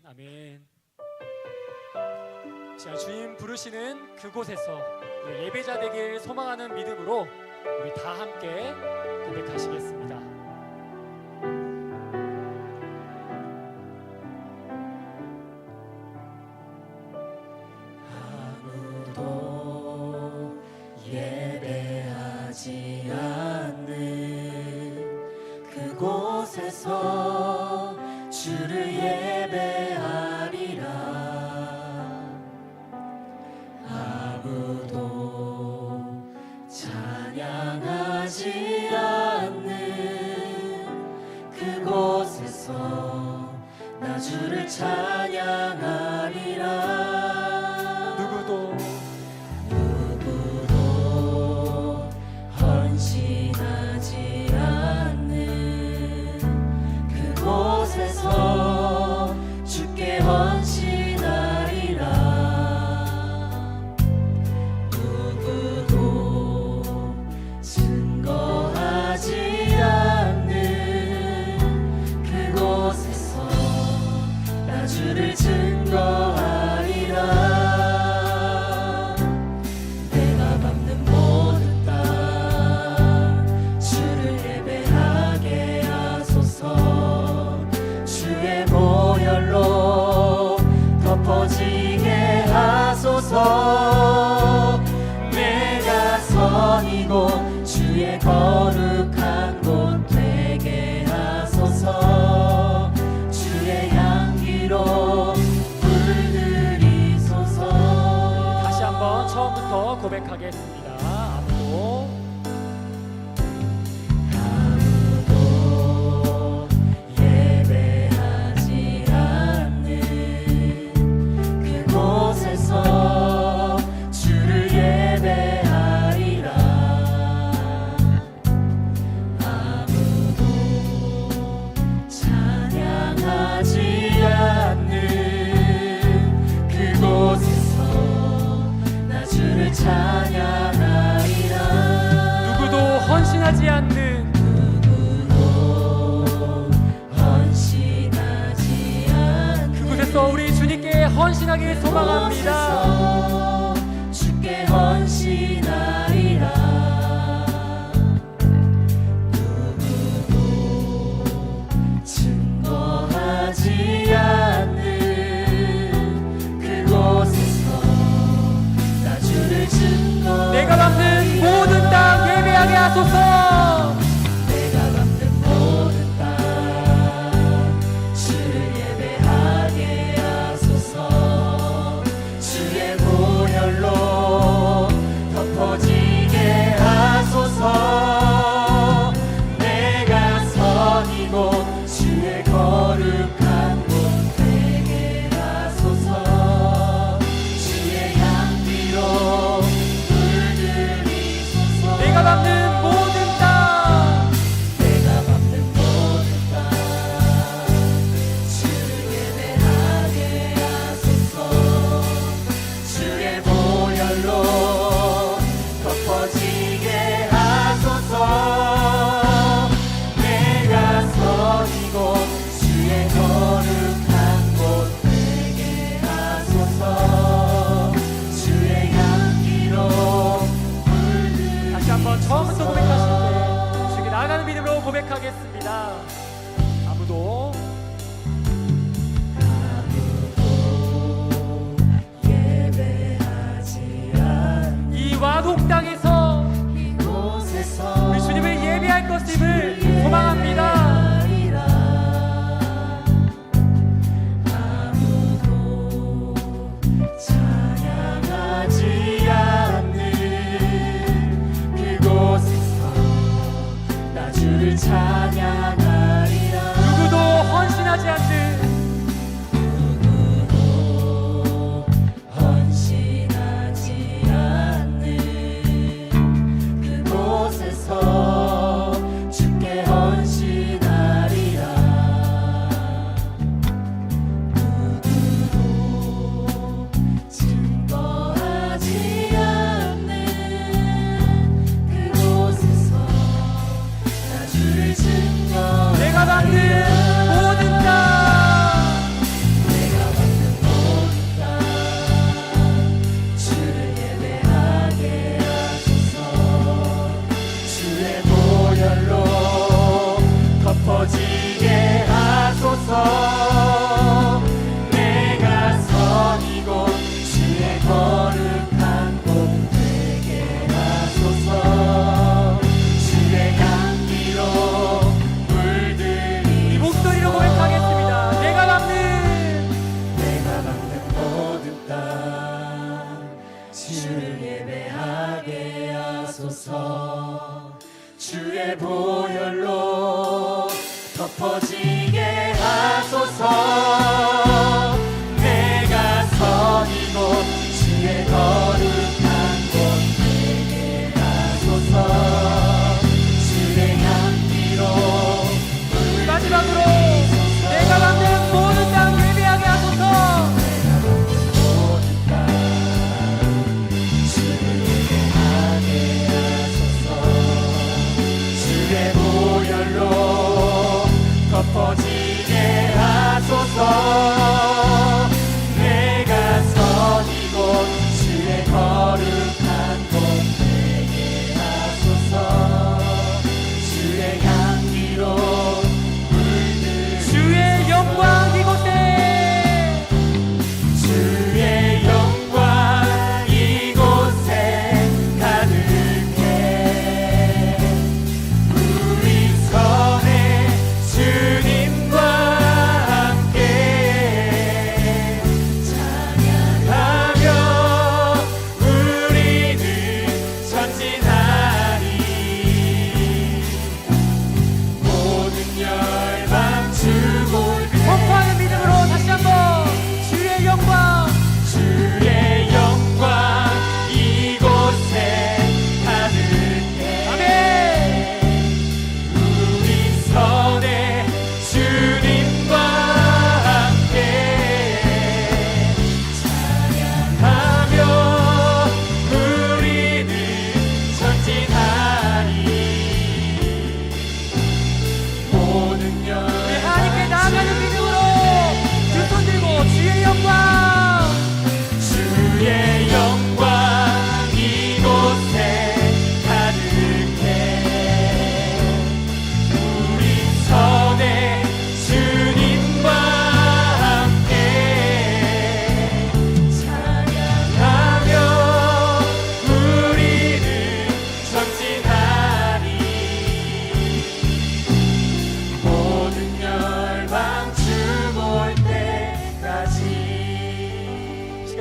아멘. 자, 주님 부르시는 그곳에서 예배자 되길 소망하는 믿음으로 우리 다 함께 고백하시겠습니다. 아무도 예배하지 않는 그곳에서 주를 예배하리라. 아무도 찬양하지 않는 그곳에서 나 주를 찬양하리라. 누구도 헌신하지 않는 그곳에서 주께 헌신하리라. 누구도 증거하지 않는 그곳에서 나 주를 증거하리라. 내가 밟는 모든 땅 주를 예배하게 하소서. 주의 보혈로 덮어지게 하소서. 내가 선 이곳 주의 거룩한 곳 되게 하소서. 주의 향기로 물들이소서. 다시 한번 처음부터 고백하겠습니다. 아무도 예배하지 않는 그곳에서 주를 예배하리라. 아무도 찬양하지 않는 그곳에서 나 주를 찬양하리라. 누구도 헌신하지 않는 헌신하지 않는 그곳에서 우리 주님께 헌신하길 소망합니다. 그곳에서 주께 헌신하리라. 누구도 증거하지 않는 그곳에서 나 주를 증거. 내가 밟는 모든 땅 예배하게 하소서. 내가 밟는 모든 땅 주를 예배하게 하소서. 주의 보혈로 덮어지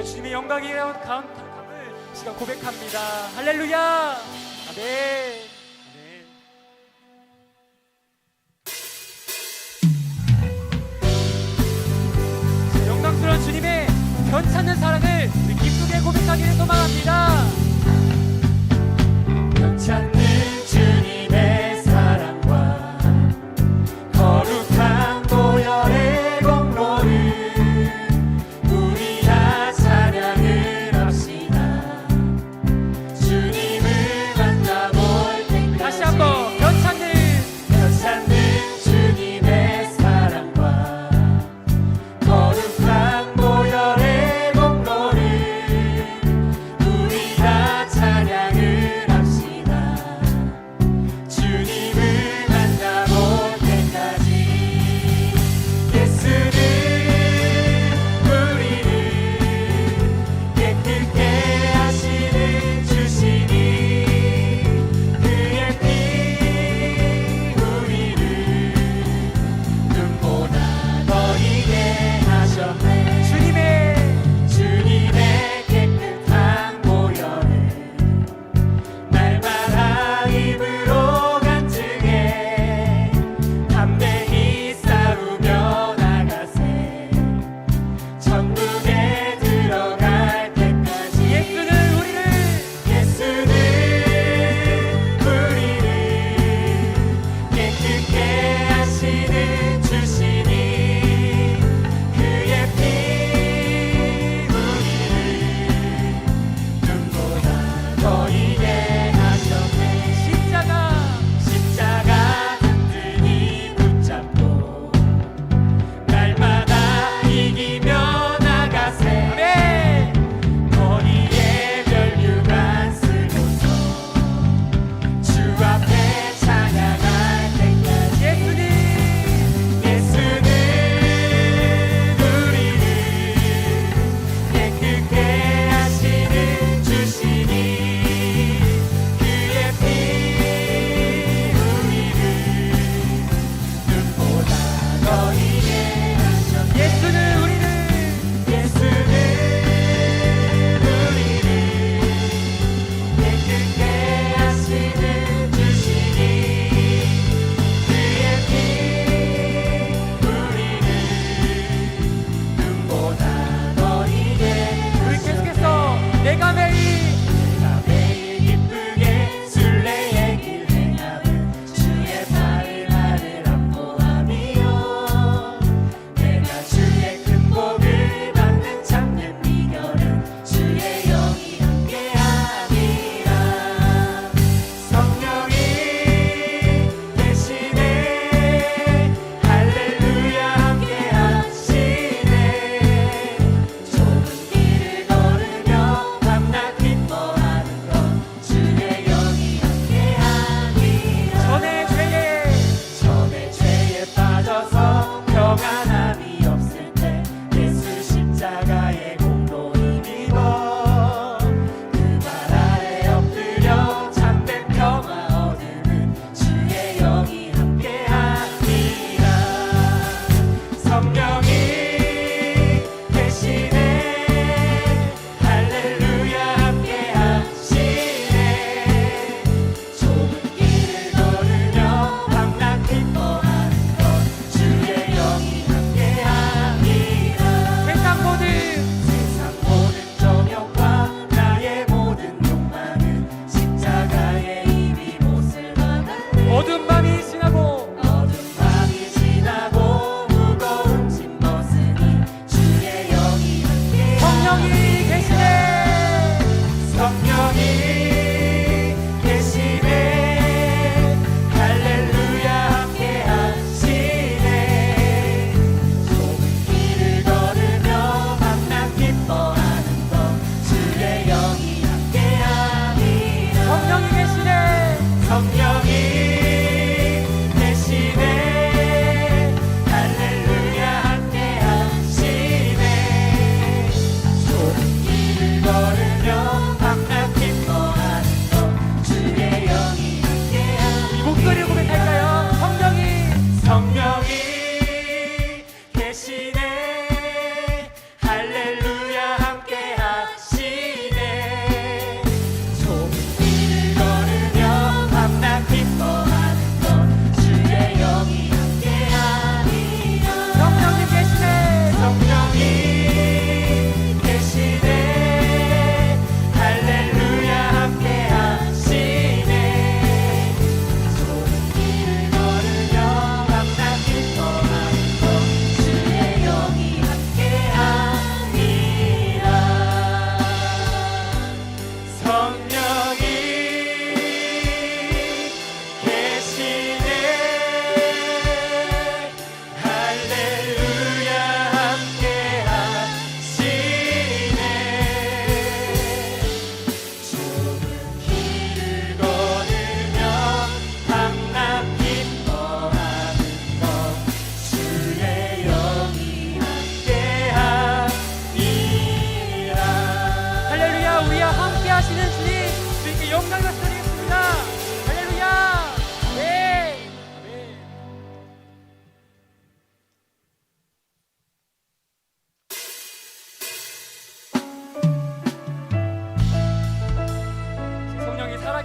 주님의 영광이라는 감을 시간 고백합니다. 할렐루야. 아멘. 아멘. 영광스러운 주님의 변찮는 사랑을 우리 기쁘게 고백하기를 소망합니다. 변찮는 주님의 사랑과 거룩한 보혈의 공로를 우리 다 찬양을 합시다. 주님을 만나볼 때까지 다시 한번 변찮는 주님의 사랑과 거룩한 보혈의 공로를 우리 다 찬양을 합시다.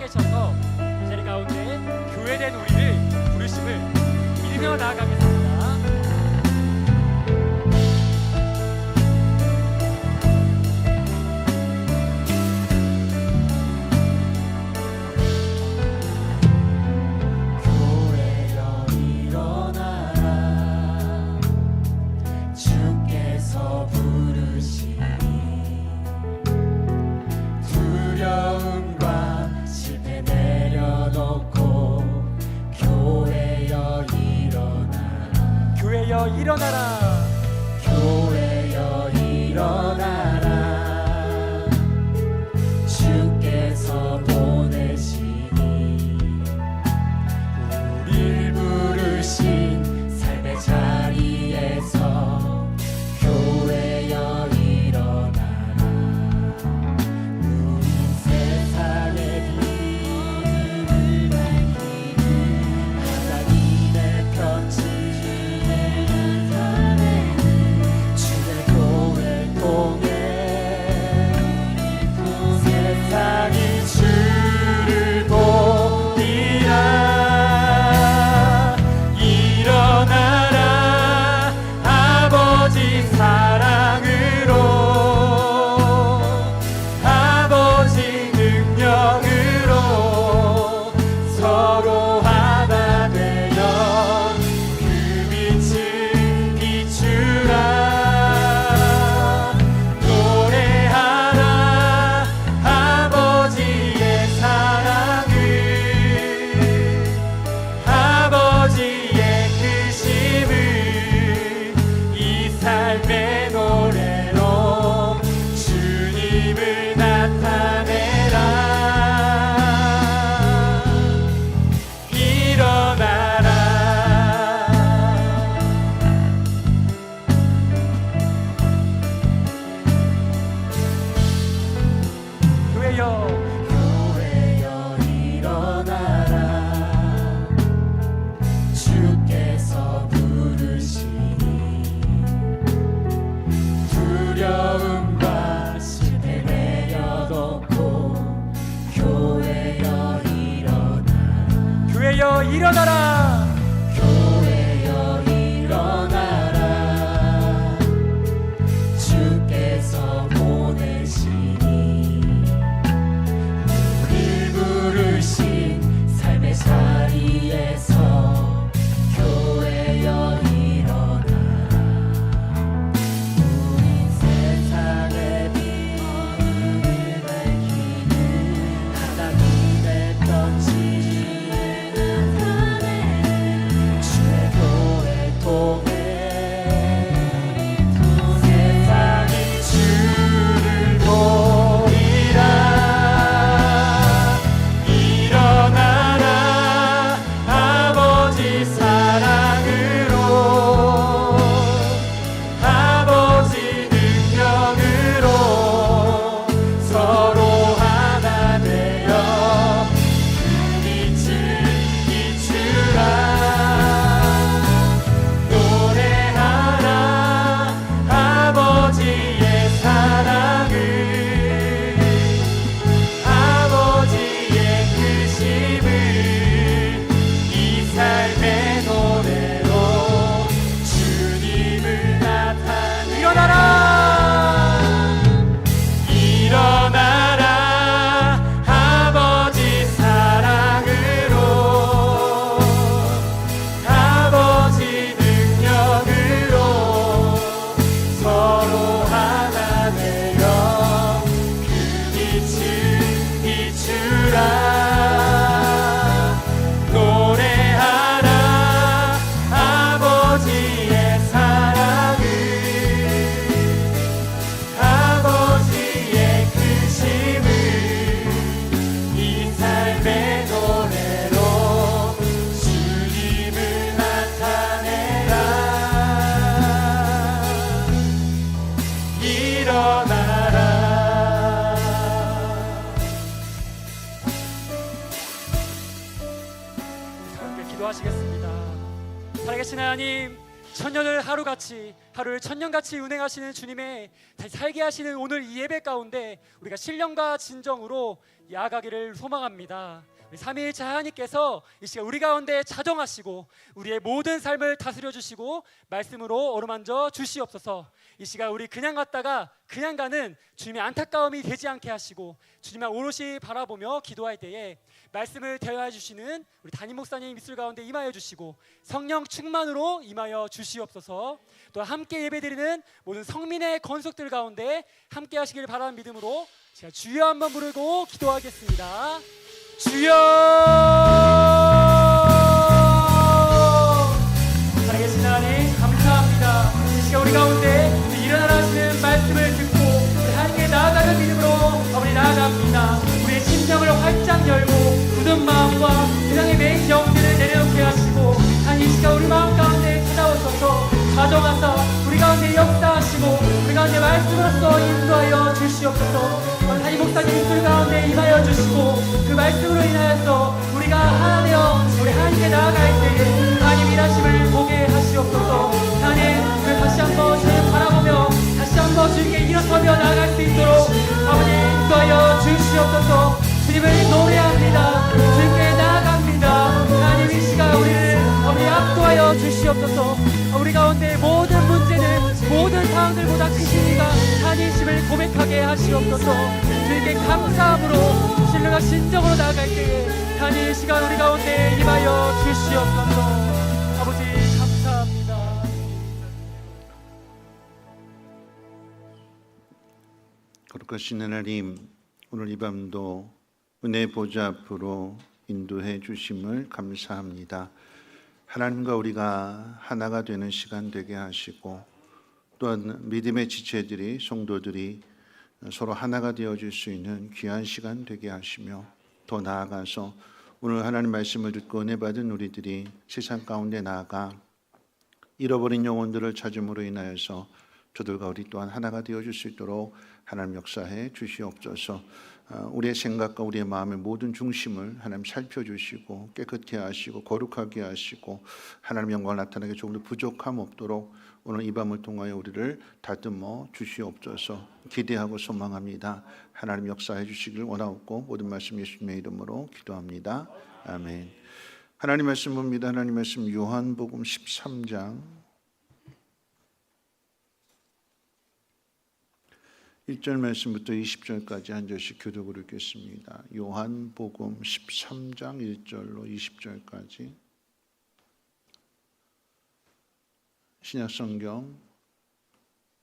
살아계셔서 이 자리 가운데 교회된 우리를 부르심을 믿으며 나아가겠습니다. 교회여 일어나라 주께서 부르시니 두려움과 실패 내려놓고 교회여 일어나라 교회여 일어나라. 교회여 일어나라 주께서 보내시니 우릴 부르신 삶의 자리에서 교회여 일어나라 우린 세상의 빛을 밝히는 하나님의 편지 주의 교회 통해 세상이 주를 보리라 일어나라 아버지 사랑으로 아버지 능력으로 서로 하나 되어 그 빛을 비추라 노래하라 아버지의 사랑을 아버지의 크심을 이 삶의 노래로 주님을 나타내라 일어나라 교회여 교회여 일어나라 주께서 부르시니 두려움과 실패 내려놓고 교회여 일어나라 교회여 일어나라. 교회여 일어나라 주께서 보내시니 우릴 부르신 삶의 자리에서 교회여 일어나라 우린 세상의 빛을 밝히는 하나님의 편지 주의 교회 통해 세상이 주를 보리라 일어나라 아버지 사랑으로 아버지 능력으로 서로 하나 되어 그 빛을 비추라 노래하라 아버지의 사랑을 아버지의 크심을 이 삶의 노래로 주님을 나타내 일어나라. 일어나라 아버지 사랑으로 아버지 능력으로 서로 하나 되어 그 빛을 비추라 노래하라 아버지의 사랑을 아버지의 크심을 이 삶의 노래로 주님을 나타내라 일어나라 함께 기도하시겠습니다. 살아계신 하나님, 천년을 하루같이, 하루를 천년같이 운행하시는 주님의 다시 살게 하시는 오늘 이 예배 가운데 우리가 신령과 진정으로 야가기를 소망합니다. 우리 삼위일체 하나님께서 이 시간 우리 가운데 자정하시고 우리의 모든 삶을 다스려 주시고 말씀으로 어루만져 주시옵소서. 이 시간 우리 그냥 갔다가 그냥 가는 주님의 안타까움이 되지 않게 하시고 주님만 오롯이 바라보며 기도할 때에 말씀을 대화해 주시는 우리 담임 목사님 입술 가운데 임하여 주시고 성령 충만으로 임하여 주시옵소서. 또 함께 예배드리는 모든 성민의 건속들 가운데 함께 하시길 바라는 믿음으로 제가 주여 한번 부르고 기도하겠습니다. 주여! 살아계신 하나님 감사합니다. 이 시간 우리 가운데 일어나라 하시는 말씀을 듣고 우리 하나님께 나아가는 믿음으로 아버지 나아갑니다. 우리의 심령을 활짝 열고 굳은 마음과 세상의 매인 영들을 내려놓게 하시고 한 이 시간 우리 마음 가운데 찾아오셔서 가정하사 우리 가운데 역사하시고 우리 가운데 말씀으로써 인도하여 주시옵소서. 담임 목사님 입술 가운데 임하여 주시고 그 말씀으로 인하여서 우리가 하나 되어 우리 하나님께 나아갈 때에 하나님 일하심을 보게 하시옵소서. 하나님 다시 한번 주님 바라보며 다시 한번 주님께 일어서며 나아갈 수 있도록 아버지 인도하여 주시옵소서. 주님을 노래합니다. 주님께 나아갑니다. 하나님 이 시간 우리를 아버지 압도하여 주시옵소서. 우리 가운데 모든 문제는 모든 상황들보다 크신 이가 하나님이심을 고백하게 하시옵소서. 주님께 감사함으로 신뢰가 진정으로 나아갈 때에 하나님 이 시간 우리 가운데 임하여 주시옵소서. 아버지 감사합니다. 거룩하신 하나님, 오늘 이 밤도 은혜 보좌 앞으로 인도해 주심을 감사합니다. 하나님과 우리가 하나가 되는 시간 되게 하시고 또한 믿음의 지체들이 성도들이 서로 하나가 되어질 수 있는 귀한 시간 되게 하시며 더 나아가서 오늘 하나님 말씀을 듣고 은혜 받은 우리들이 세상 가운데 나아가 잃어버린 영혼들을 찾음으로 인하여서 저들과 우리 또한 하나가 되어줄 수 있도록 하나님 역사해 주시옵소서. 우리의 생각과 우리의 마음의 모든 중심을 하나님 살펴주시고 깨끗게 하시고 거룩하게 하시고 하나님 영광을 나타나게 조금도 부족함 없도록 오늘 이 밤을 통하여 우리를 다듬어 주시옵소서. 기대하고 소망합니다. 하나님 역사해 주시기를 원하옵고 모든 말씀 예수님의 이름으로 기도합니다. 아멘. 하나님 말씀 봅니다. 하나님 말씀 요한복음 13장 1절 말씀부터 20절까지 한 절씩 교독으로 읽겠습니다. 요한복음 13장 1절로 20절까지 신약성경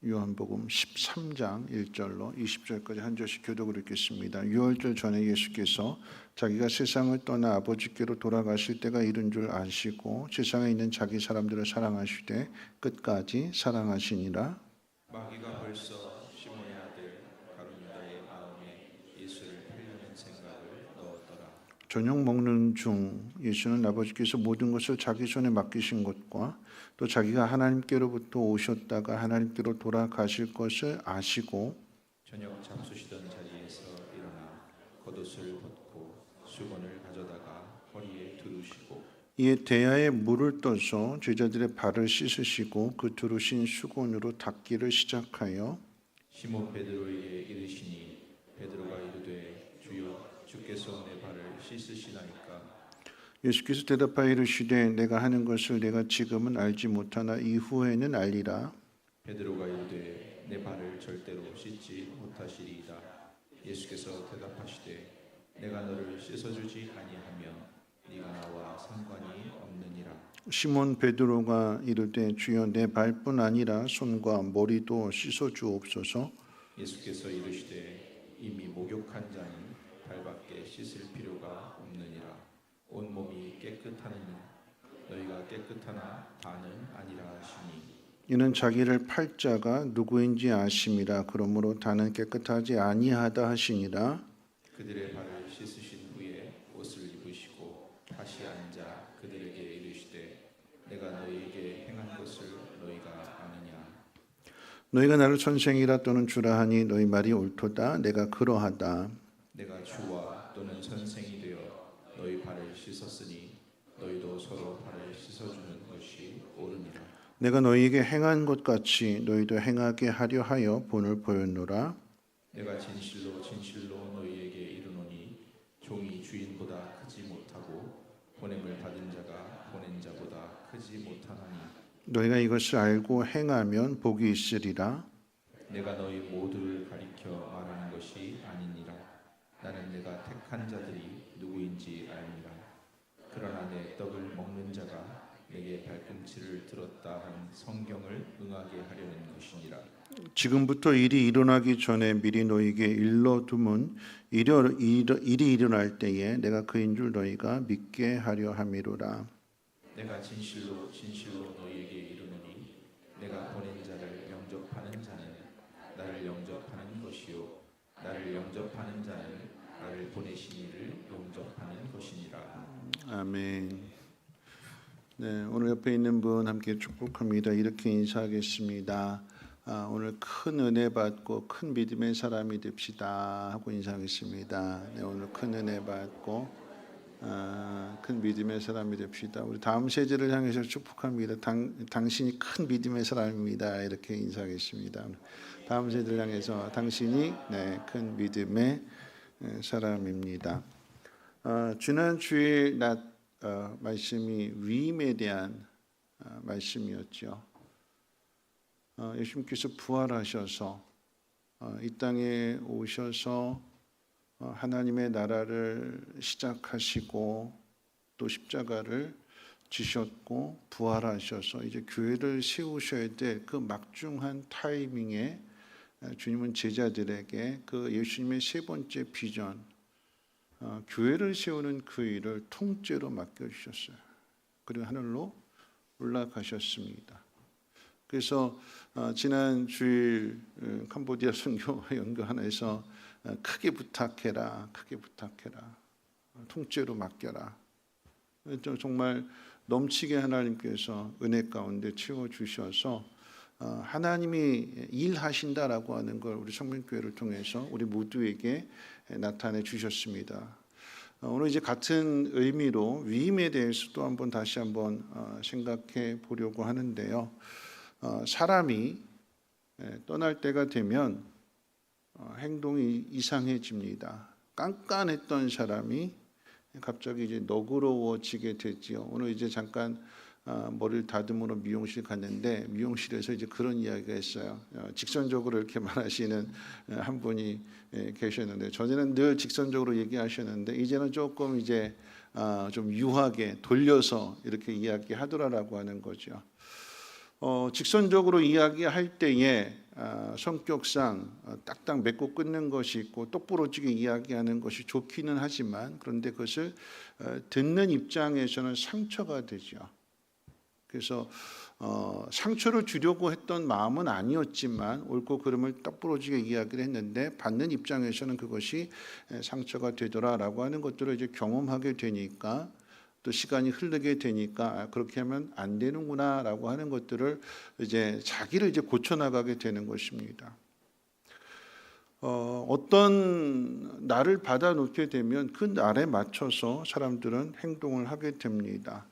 요한복음 13장 1절로 20절까지 한 절씩 교독으로 읽겠습니다. 6월절 전에 예수께서 자기가 세상을 떠나 아버지께로 돌아가실 때가 이른 줄 아시고 세상에 있는 자기 사람들을 사랑하시되 끝까지 사랑하시니라. 마귀가 벌써 시몬의 아들 가룟유다의 마음에 예수를 팔려는 생각을 넣었더라. 저녁 먹는 중 예수는 아버지께서 모든 것을 자기 손에 맡기신 것과 또 자기가 하나님께로부터 오셨다가 하나님께로 돌아가실 것을 아시고 저녁 잠수시던 자리에서 일어나 겉옷을 벗고 수건을 가져다가 허리에 두르시고 이에 대야에 물을 떠서 제자들의 발을 씻으시고 그 두르신 수건으로 닦기를 시작하여 시몬 베드로에게 이르시니 베드로가 이르되 주여 주께서 내 발을 씻으시나이까. 예수께서 대답하여 이르시되 내가 하는 것을 내가 지금은 알지 못하나 이후에는 알리라. 베드로가 이르되 내 발을 절대로 씻지 못하시리이다. 예수께서 대답하시되 내가 너를 씻어주지 아니하면 네가 나와 상관이 없느니라. 시몬 베드로가 이르되 주여 내 발뿐 아니라 손과 머리도 씻어 주옵소서. 예수께서 이르시되 이미 목욕한 자는 발밖에 씻을 필요가 없느니라. 온 몸이 깨끗하느니 너희가 깨끗하나 다는 아니라 하시니 이는 자기를 팔 자가 누구인지 아심이라. 그러므로 다는 깨끗하지 아니하다 하시니라. 그들의 발을 씻으신 후에 옷을 입으시고 다시 앉아 그들에게 이르시되 내가 너희에게 행한 것을 너희가 아느냐. 너희가 나를 선생이라 또는 주라 하니 너희 말이 옳도다. 내가 그러하다. 내가 주와 또는 선생이 되어 너희 발을 씻었으니 너희도 서로 발을 씻어주는 것이 옳으니라. 내가 너희에게 행한 것 같이 너희도 행하게 하려 하여 본을 보였노라. 내가 진실로 진실로 너희에게 이르노니 종이 주인보다 크지 못하고 보냄을 받은 자가 보낸 자보다 크지 못하나니 너희가 이것을 알고 행하면 복이 있으리라. 내가 너희 모두를 가리켜 말하는 것이 아니니라. 나는 내가 택한 자들이 누구인지 알미라. 그러나 내 떡을 먹는 자가 내게 발꿈치를 들었다 한 성경을 응하게 하려는 것이니라. 지금부터 일이 일어나기 전에 미리 너희에게 일러두면 일이 일어날 때에 내가 그인 줄 너희가 믿게 하려 함이로라. 내가 진실로 진실로 너희에게 이르노니 내가 보낸 자를 영접하는 자는 나를 영접하는 것이요 나를 영접하는 자는 나를 보내신 이를 영접하는 것이니라. 아멘. 네, 오늘 옆에 있는 분 함께 축복합니다. 이렇게 인사하겠습니다. 오늘 큰 은혜 받고 큰 믿음의 사람이 됩시다 하고 인사하겠습니다. 네, 오늘 큰 은혜 받고 큰 믿음의 사람이 됩시다. 우리 다음 세대를 향해서 축복합니다. 당신이 큰 믿음의 사람입니다. 이렇게 인사하겠습니다. 다음 세대를 향해서 당신이 큰 믿음의 사람입니다. 지난 주일 낮 말씀이 위임에 대한 말씀이었죠. 예수님께서 부활하셔서 이 땅에 오셔서 하나님의 나라를 시작하시고 또 십자가를 지셨고 부활하셔서 이제 교회를 세우셔야 될 그 막중한 타이밍에 주님은 제자들에게 그 예수님의 세 번째 비전 교회를 세우는 그 일을 통째로 맡겨주셨어요. 그리고 하늘로 올라가셨습니다. 그래서 지난 주일 캄보디아 선교와 연결하면서 크게 부탁해라, 크게 부탁해라, 통째로 맡겨라. 정말 넘치게 하나님께서 은혜 가운데 채워주셔서 하나님이 일하신다라고 하는 걸 우리 성민교회를 통해서 우리 모두에게 나타내 주셨습니다. 오늘 이제 같은 의미로 위임에 대해서 또 한번 다시 한번 생각해 보려고 하는데요. 사람이 떠날 때가 되면 행동이 이상해집니다. 깐깐했던 사람이 갑자기 이제 너그러워지게 되지요. 오늘 이제 잠깐 머리를 다듬으러 미용실 갔는데 미용실에서 이제 그런 이야기가 있어요. 직선적으로 이렇게 말하시는 한 분이 계셨는데 전에는 늘 직선적으로 얘기하셨는데 이제는 조금 이제 좀 유하게 돌려서 이렇게 이야기하더라라고 하는 거죠. 직선적으로 이야기할 때에 성격상 딱딱 맺고 끊는 것이 있고 똑부러지게 이야기하는 것이 좋기는 하지만 그런데 그것을 듣는 입장에서는 상처가 되죠. 그래서 상처를 주려고 했던 마음은 아니었지만 옳고 그름을 똑부러지게 이야기를 했는데 받는 입장에서는 그것이 상처가 되더라라고 하는 것들을 이제 경험하게 되니까 또 시간이 흐르게 되니까 그렇게 하면 안 되는구나라고 하는 것들을 이제 자기를 이제 고쳐 나가게 되는 것입니다. 어떤 날을 받아 놓게 되면 그 날에 맞춰서 사람들은 행동을 하게 됩니다.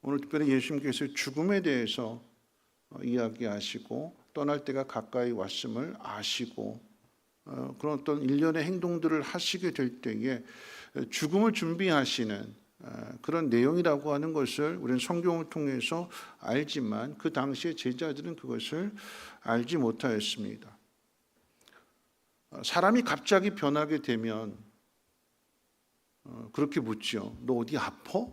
오늘 특별히 예수님께서 죽음에 대해서 이야기하시고 떠날 때가 가까이 왔음을 아시고 그런 어떤 일련의 행동들을 하시게 될 때에 죽음을 준비하시는 그런 내용이라고 하는 것을 우리는 성경을 통해서 알지만 그 당시의 제자들은 그것을 알지 못하였습니다. 사람이 갑자기 변하게 되면 그렇게 묻죠. 너 어디 아파?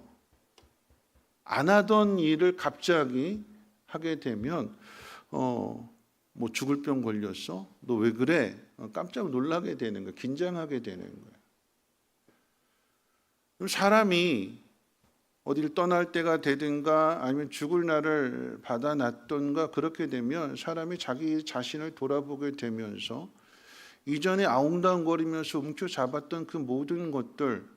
안 하던 일을 갑자기 하게 되면 뭐 죽을 병 걸렸어? 너 왜 그래? 깜짝 놀라게 되는 거예요. 긴장하게 되는 거예요. 사람이 어디를 떠날 때가 되든가 아니면 죽을 날을 받아놨던가 그렇게 되면 사람이 자기 자신을 돌아보게 되면서 이전에 아웅다웅거리면서 움켜잡았던 그 모든 것들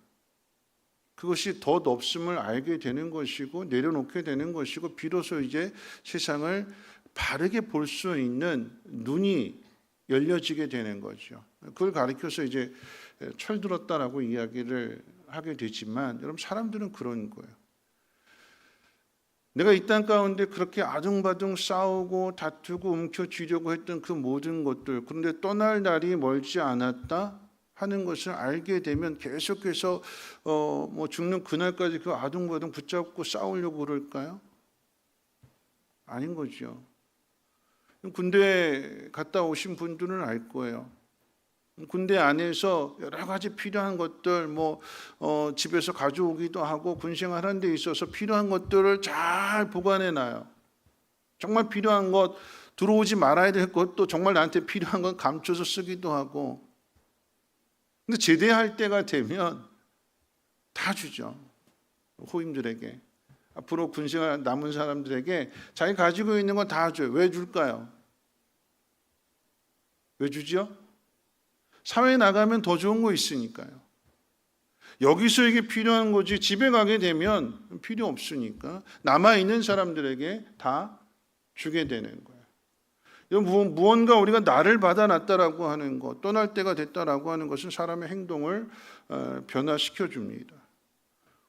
그것이 덧 없음을 알게 되는 것이고 내려놓게 되는 것이고 비로소 이제 세상을 바르게 볼 수 있는 눈이 열려지게 되는 거죠. 그걸 가리켜서 이제 철들었다라고 이야기를 하게 되지만 여러분 사람들은 그런 거예요. 내가 이 땅 가운데 그렇게 아둥바둥 싸우고 다투고 움켜쥐려고 했던 그 모든 것들, 그런데 떠날 날이 멀지 않았다 하는 것을 알게 되면 계속해서 뭐 죽는 그날까지 그 아둥바둥 붙잡고 싸우려고 그럴까요? 아닌 거죠. 군대 갔다 오신 분들은 알 거예요. 군대 안에서 여러 가지 필요한 것들, 집에서 가져오기도 하고 군생활하는 데 있어서 필요한 것들을 잘 보관해 놔요. 정말 필요한 것, 들어오지 말아야 될 것도 정말 나한테 필요한 건 감춰서 쓰기도 하고. 근데 제대할 때가 되면 다 주죠. 호임들에게. 앞으로 군생활 남은 사람들에게 자기 가지고 있는 건 다 줘요. 왜 줄까요? 왜 주죠? 사회에 나가면 더 좋은 거 있으니까요. 여기서 이게 필요한 거지 집에 가게 되면 필요 없으니까 남아있는 사람들에게 다 주게 되는 거예요. 무언가 우리가 나를 받아놨다라고 하는 것, 떠날 때가 됐다라고 하는 것은 사람의 행동을 변화시켜 줍니다.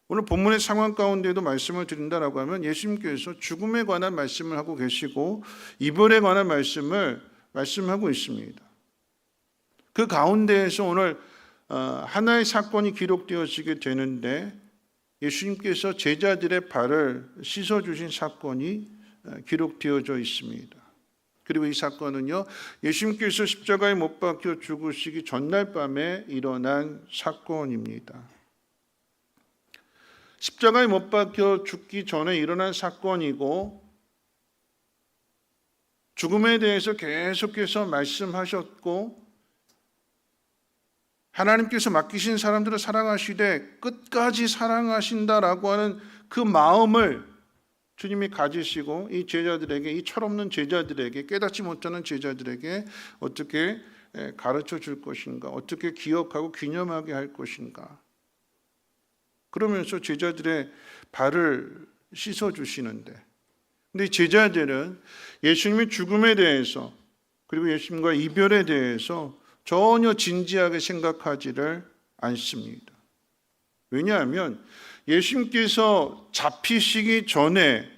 오늘 본문의 상황 가운데도 말씀을 드린다라고 하면 예수님께서 죽음에 관한 말씀을 하고 계시고 이별에 관한 말씀하고 있습니다. 그 가운데에서 오늘 하나의 사건이 기록되어지게 되는데 예수님께서 제자들의 발을 씻어주신 사건이 기록되어져 있습니다. 그리고 이 사건은요, 예수님께서 십자가에 못 박혀 죽으시기 전날 밤에 일어난 사건입니다. 십자가에 못 박혀 죽기 전에 일어난 사건이고 죽음에 대해서 계속해서 말씀하셨고 하나님께서 맡기신 사람들을 사랑하시되 끝까지 사랑하신다라고 하는 그 마음을 주님이 가지시고 이 제자들에게, 이 철없는 제자들에게, 깨닫지 못하는 제자들에게 어떻게 가르쳐 줄 것인가, 어떻게 기억하고 기념하게 할 것인가. 그러면서 제자들의 발을 씻어 주시는데, 근데 제자들은 예수님의 죽음에 대해서 그리고 예수님과 이별에 대해서 전혀 진지하게 생각하지를 않습니다. 왜냐하면 예수님께서 잡히시기 전에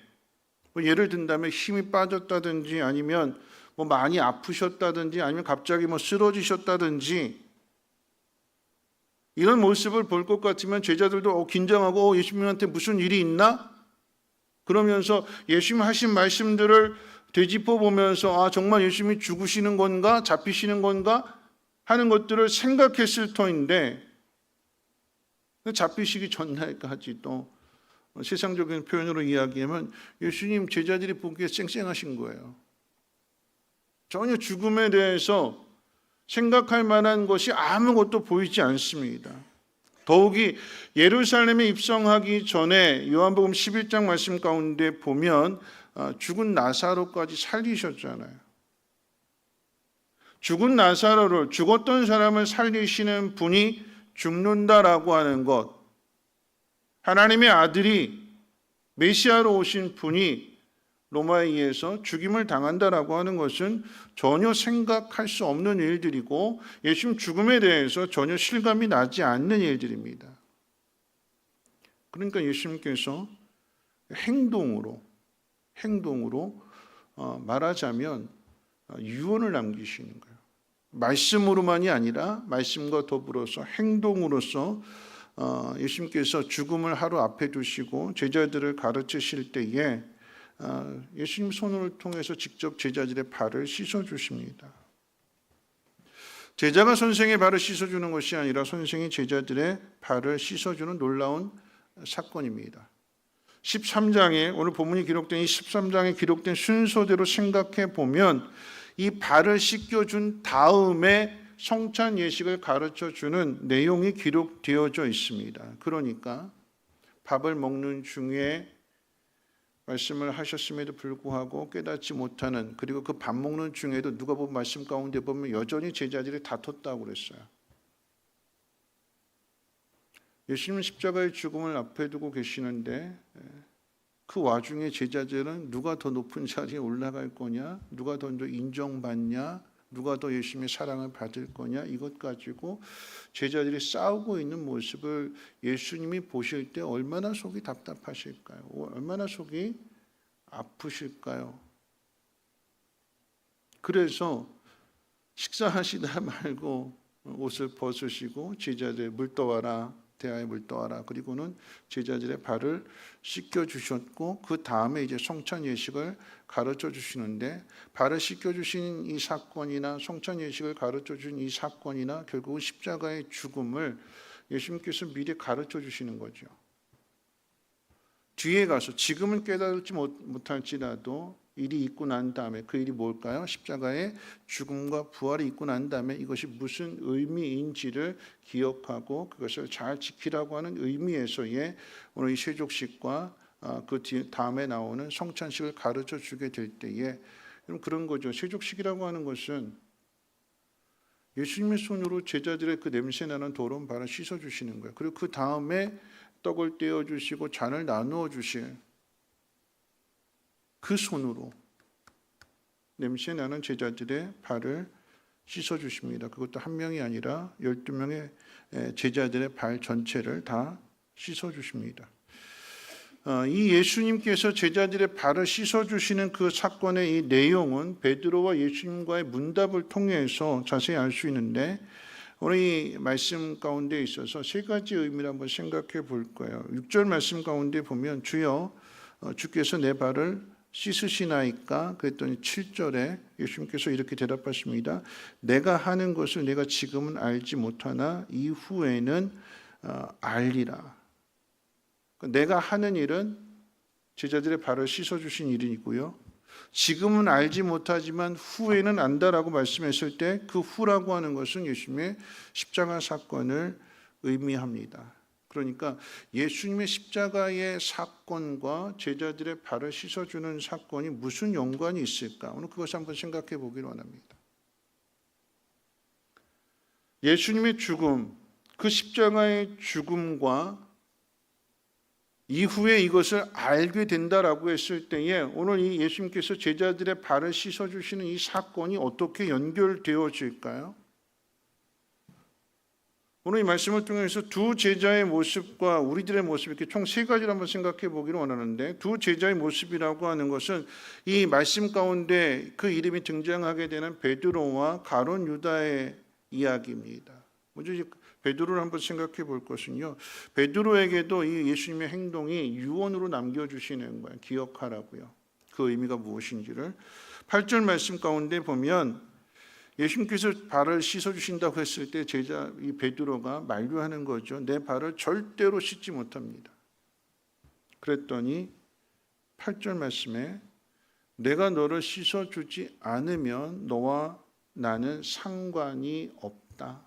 예를 든다면 힘이 빠졌다든지 아니면 많이 아프셨다든지 아니면 갑자기 쓰러지셨다든지 이런 모습을 볼 것 같으면 제자들도 긴장하고 예수님한테 무슨 일이 있나? 그러면서 예수님 하신 말씀들을 되짚어 보면서 정말 예수님이 죽으시는 건가? 잡히시는 건가? 하는 것들을 생각했을 터인데 잡히시기 전날까지도 세상적인 표현으로 이야기하면 예수님 제자들이 보기에 쌩쌩하신 거예요. 전혀 죽음에 대해서 생각할 만한 것이 아무것도 보이지 않습니다. 더욱이 예루살렘에 입성하기 전에 요한복음 11장 말씀 가운데 보면 죽은 나사로까지 살리셨잖아요. 죽은 나사로를, 죽었던 사람을 살리시는 분이 죽는다라고 하는 것, 하나님의 아들이 메시아로 오신 분이 로마에 의해서 죽임을 당한다라고 하는 것은 전혀 생각할 수 없는 일들이고 예수님 죽음에 대해서 전혀 실감이 나지 않는 일들입니다. 그러니까 예수님께서 행동으로 말하자면 유언을 남기시는 거예요. 말씀으로만이 아니라 말씀과 더불어서 행동으로서 예수님께서 죽음을 하루 앞에 두시고 제자들을 가르치실 때에 예수님 손을 통해서 직접 제자들의 발을 씻어주십니다. 제자가 선생의 발을 씻어주는 것이 아니라 선생이 제자들의 발을 씻어주는 놀라운 사건입니다. 13장에 오늘 본문이 기록된 이 13장에 기록된 순서대로 생각해 보면 이 발을 씻겨준 다음에 성찬 예식을 가르쳐주는 내용이 기록되어져 있습니다. 그러니까 밥을 먹는 중에 말씀을 하셨음에도 불구하고 깨닫지 못하는, 그리고 그 밥 먹는 중에도 누가복음 말씀 가운데 보면 여전히 제자들이 다퉜다고 그랬어요. 예수님은 십자가의 죽음을 앞에 두고 계시는데 그 와중에 제자들은 누가 더 높은 자리에 올라갈 거냐, 누가 더 인정받냐, 누가 더 예수님의 사랑을 받을 거냐, 이것 가지고 제자들이 싸우고 있는 모습을 예수님이 보실 때 얼마나 속이 답답하실까요? 얼마나 속이 아프실까요? 그래서 식사하시다 말고 옷을 벗으시고 제자들 물 떠와라, 대하에 물 떠와라. 그리고는 제자들의 발을 씻겨 주셨고 그 다음에 이제 성찬 예식을 가르쳐 주시는데, 발을 씻겨 주신 이 사건이나 성찬 예식을 가르쳐 주신 이 사건이나 결국은 십자가의 죽음을 예수님께서 미리 가르쳐 주시는 거죠. 뒤에 가서 지금은 깨달지 못할지라도 일이 있고 난 다음에, 그 일이 뭘까요? 십자가의 죽음과 부활이 있고 난 다음에 이것이 무슨 의미인지를 기억하고 그것을 잘 지키라고 하는 의미에서의 오늘 이 세족식과 그 다음에 나오는 성찬식을 가르쳐 주게 될 때에, 그런 거죠. 세족식이라고 하는 것은 예수님의 손으로 제자들의 그 냄새나는 더러운 발을 씻어주시는 거예요. 그리고 그 다음에 떡을 떼어주시고 잔을 나누어 주실 그 손으로 냄새나는 제자들의 발을 씻어주십니다. 그것도 한 명이 아니라 12명의 제자들의 발 전체를 다 씻어주십니다. 이 예수님께서 제자들의 발을 씻어주시는 그 사건의 이 내용은 베드로와 예수님과의 문답을 통해서 자세히 알 수 있는데, 오늘 이 말씀 가운데 있어서 세 가지 의미를 한번 생각해 볼 거예요. 6절 말씀 가운데 보면 주여 주께서 내 발을 씻으시나이까? 그랬더니 7절에 예수님께서 이렇게 대답하십니다. 내가 하는 것을 내가 지금은 알지 못하나 이후에는 알리라. 내가 하는 일은 제자들의 발을 씻어주신 일이고요, 지금은 알지 못하지만 후에는 안다라고 말씀했을 때 그 후라고 하는 것은 예수님의 십자가 사건을 의미합니다. 그러니까 예수님의 십자가의 사건과 제자들의 발을 씻어주는 사건이 무슨 연관이 있을까? 오늘 그것을 한번 생각해 보기를 원합니다. 예수님의 죽음, 그 십자가의 죽음과 이후에 이것을 알게 된다라고 했을 때에 오늘 이 예수님께서 제자들의 발을 씻어주시는 이 사건이 어떻게 연결되어질까요? 오늘 이 말씀을 통해서 두 제자의 모습과 우리들의 모습, 이렇게 총 세 가지를 한번 생각해 보기를 원하는데, 두 제자의 모습이라고 하는 것은 이 말씀 가운데 그 이름이 등장하게 되는 베드로와 가룟 유다의 이야기입니다. 먼저 베드로를 한번 생각해 볼 것은요, 베드로에게도 이 예수님의 행동이 유언으로 남겨주시는 거예요. 기억하라고요. 그 의미가 무엇인지를 8절 말씀 가운데 보면 예수님께서 발을 씻어주신다고 했을 때 제자 이 베드로가 만류하는 거죠. 내 발을 절대로 씻지 못합니다. 그랬더니 8절 말씀에 내가 너를 씻어주지 않으면 너와 나는 상관이 없다.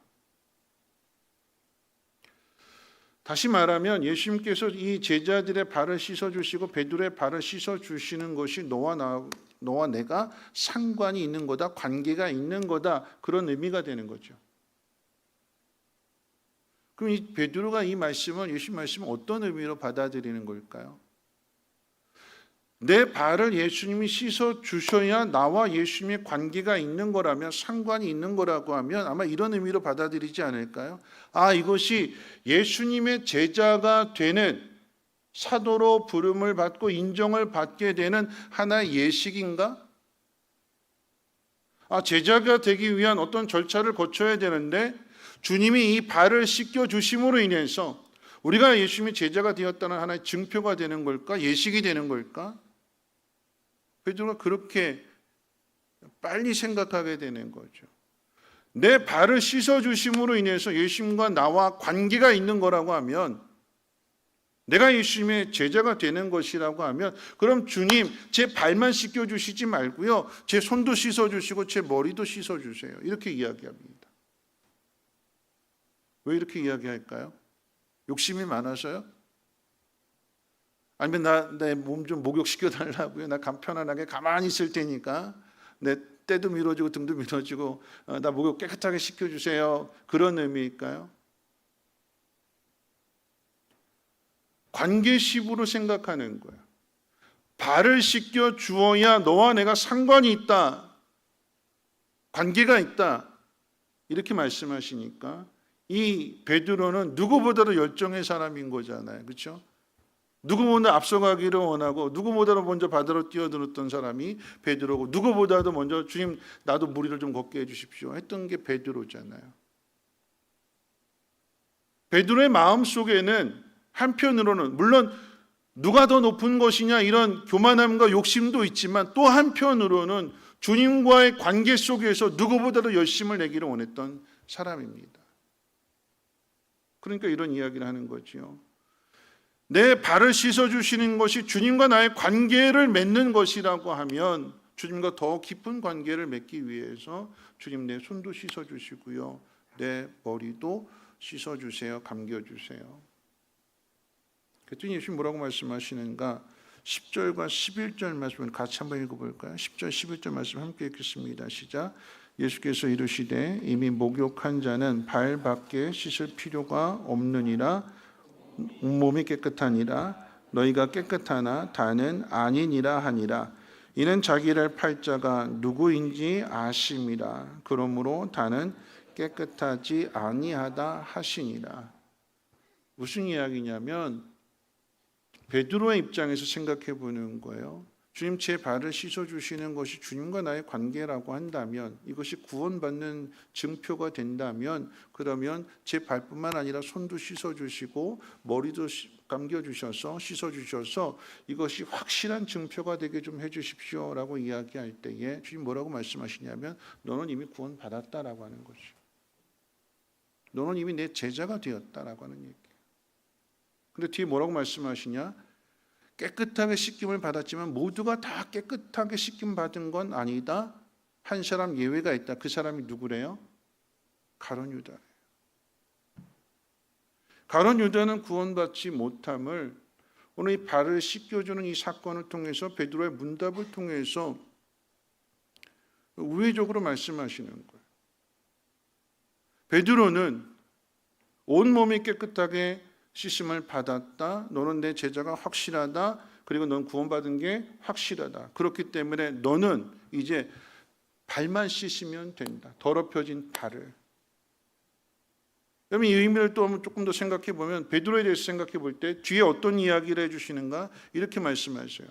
다시 말하면 예수님께서 이 제자들의 발을 씻어주시고 베드로의 발을 씻어주시는 것이 너와 내가 상관이 있는 거다, 관계가 있는 거다, 그런 의미가 되는 거죠. 그럼 이 베드로가 이 말씀을, 예수님 말씀을 어떤 의미로 받아들이는 걸까요? 내 발을 예수님이 씻어주셔야 나와 예수님의 관계가 있는 거라면, 상관이 있는 거라고 하면 아마 이런 의미로 받아들이지 않을까요? 아, 이것이 예수님의 제자가 되는, 사도로 부름을 받고 인정을 받게 되는 하나의 예식인가? 아, 제자가 되기 위한 어떤 절차를 거쳐야 되는데 주님이 이 발을 씻겨주심으로 인해서 우리가 예수님의 제자가 되었다는 하나의 증표가 되는 걸까? 예식이 되는 걸까? 베드로가 그렇게 빨리 생각하게 되는 거죠. 내 발을 씻어주심으로 인해서 예수님과 나와 관계가 있는 거라고 하면, 내가 예수님의 제자가 되는 것이라고 하면, 그럼 주님 제 발만 씻겨주시지 말고요, 제 손도 씻어주시고 제 머리도 씻어주세요. 이렇게 이야기합니다. 왜 이렇게 이야기할까요? 욕심이 많아서요? 아니면 내 몸 좀 목욕시켜 달라고요? 나 편안하게 가만히 있을 테니까 내 때도 밀어주고 등도 밀어주고 나 목욕 깨끗하게 시켜주세요. 그런 의미일까요? 관계식으로 생각하는 거예요. 발을 씻겨 주어야 너와 내가 상관이 있다, 관계가 있다, 이렇게 말씀하시니까 이 베드로는 누구보다도 열정의 사람인 거잖아요. 그렇죠? 누구보다 앞서가기를 원하고 누구보다도 먼저 바다로 뛰어들었던 사람이 베드로고, 누구보다도 먼저 주님 나도 무리를 좀 걷게 해주십시오 했던 게 베드로잖아요. 베드로의 마음속에는 한편으로는 물론 누가 더 높은 것이냐 이런 교만함과 욕심도 있지만, 또 한편으로는 주님과의 관계 속에서 누구보다도 열심을 내기를 원했던 사람입니다. 그러니까 이런 이야기를 하는 거지요. 내 발을 씻어주시는 것이 주님과 나의 관계를 맺는 것이라고 하면, 주님과 더 깊은 관계를 맺기 위해서 주님 내 손도 씻어주시고요, 내 머리도 씻어주세요, 감겨주세요. 그랬더니 예수님 뭐라고 말씀하시는가? 10절과 11절 말씀을 같이 한번 읽어볼까요? 10절 11절 말씀 함께 읽겠습니다. 시작. 예수께서 이르시되 이미 목욕한 자는 발밖에 씻을 필요가 없느니라. 몸이 깨끗하니라. 너희가 깨끗하나 다는 아니니라 하니라. 이는 자기를 팔 자가 누구인지 아심이라. 그러므로 다는 깨끗하지 아니하다 하시니라. 무슨 이야기냐면 베드로의 입장에서 생각해 보는 거예요. 주님 제 발을 씻어주시는 것이 주님과 나의 관계라고 한다면, 이것이 구원받는 증표가 된다면, 그러면 제 발뿐만 아니라 손도 씻어주시고 머리도 감겨주셔서 씻어주셔서 이것이 확실한 증표가 되게 좀 해주십시오 라고 이야기할 때에 주님 뭐라고 말씀하시냐면, 너는 이미 구원받았다라고 하는 거죠. 너는 이미 내 제자가 되었다라고 하는 얘기예요. 근데 뒤에 뭐라고 말씀하시냐? 깨끗하게 씻김을 받았지만 모두가 다 깨끗하게 씻김 받은 건 아니다. 한 사람 예외가 있다. 그 사람이 누구래요? 가룟 유다래요. 가룟 유다는 구원받지 못함을 오늘 이 발을 씻겨주는 이 사건을 통해서, 베드로의 문답을 통해서 우회적으로 말씀하시는 거예요. 베드로는 온몸이 깨끗하게 씻음을 받았다. 너는 내 제자가 확실하다. 그리고 넌 구원받은 게 확실하다. 그렇기 때문에 너는 이제 발만 씻으면 된다. 더럽혀진 발을. 여러분 이 의미를 또 조금 더 생각해 보면, 베드로에 대해서 생각해 볼 때 뒤에 어떤 이야기를 해주시는가? 이렇게 말씀하세요.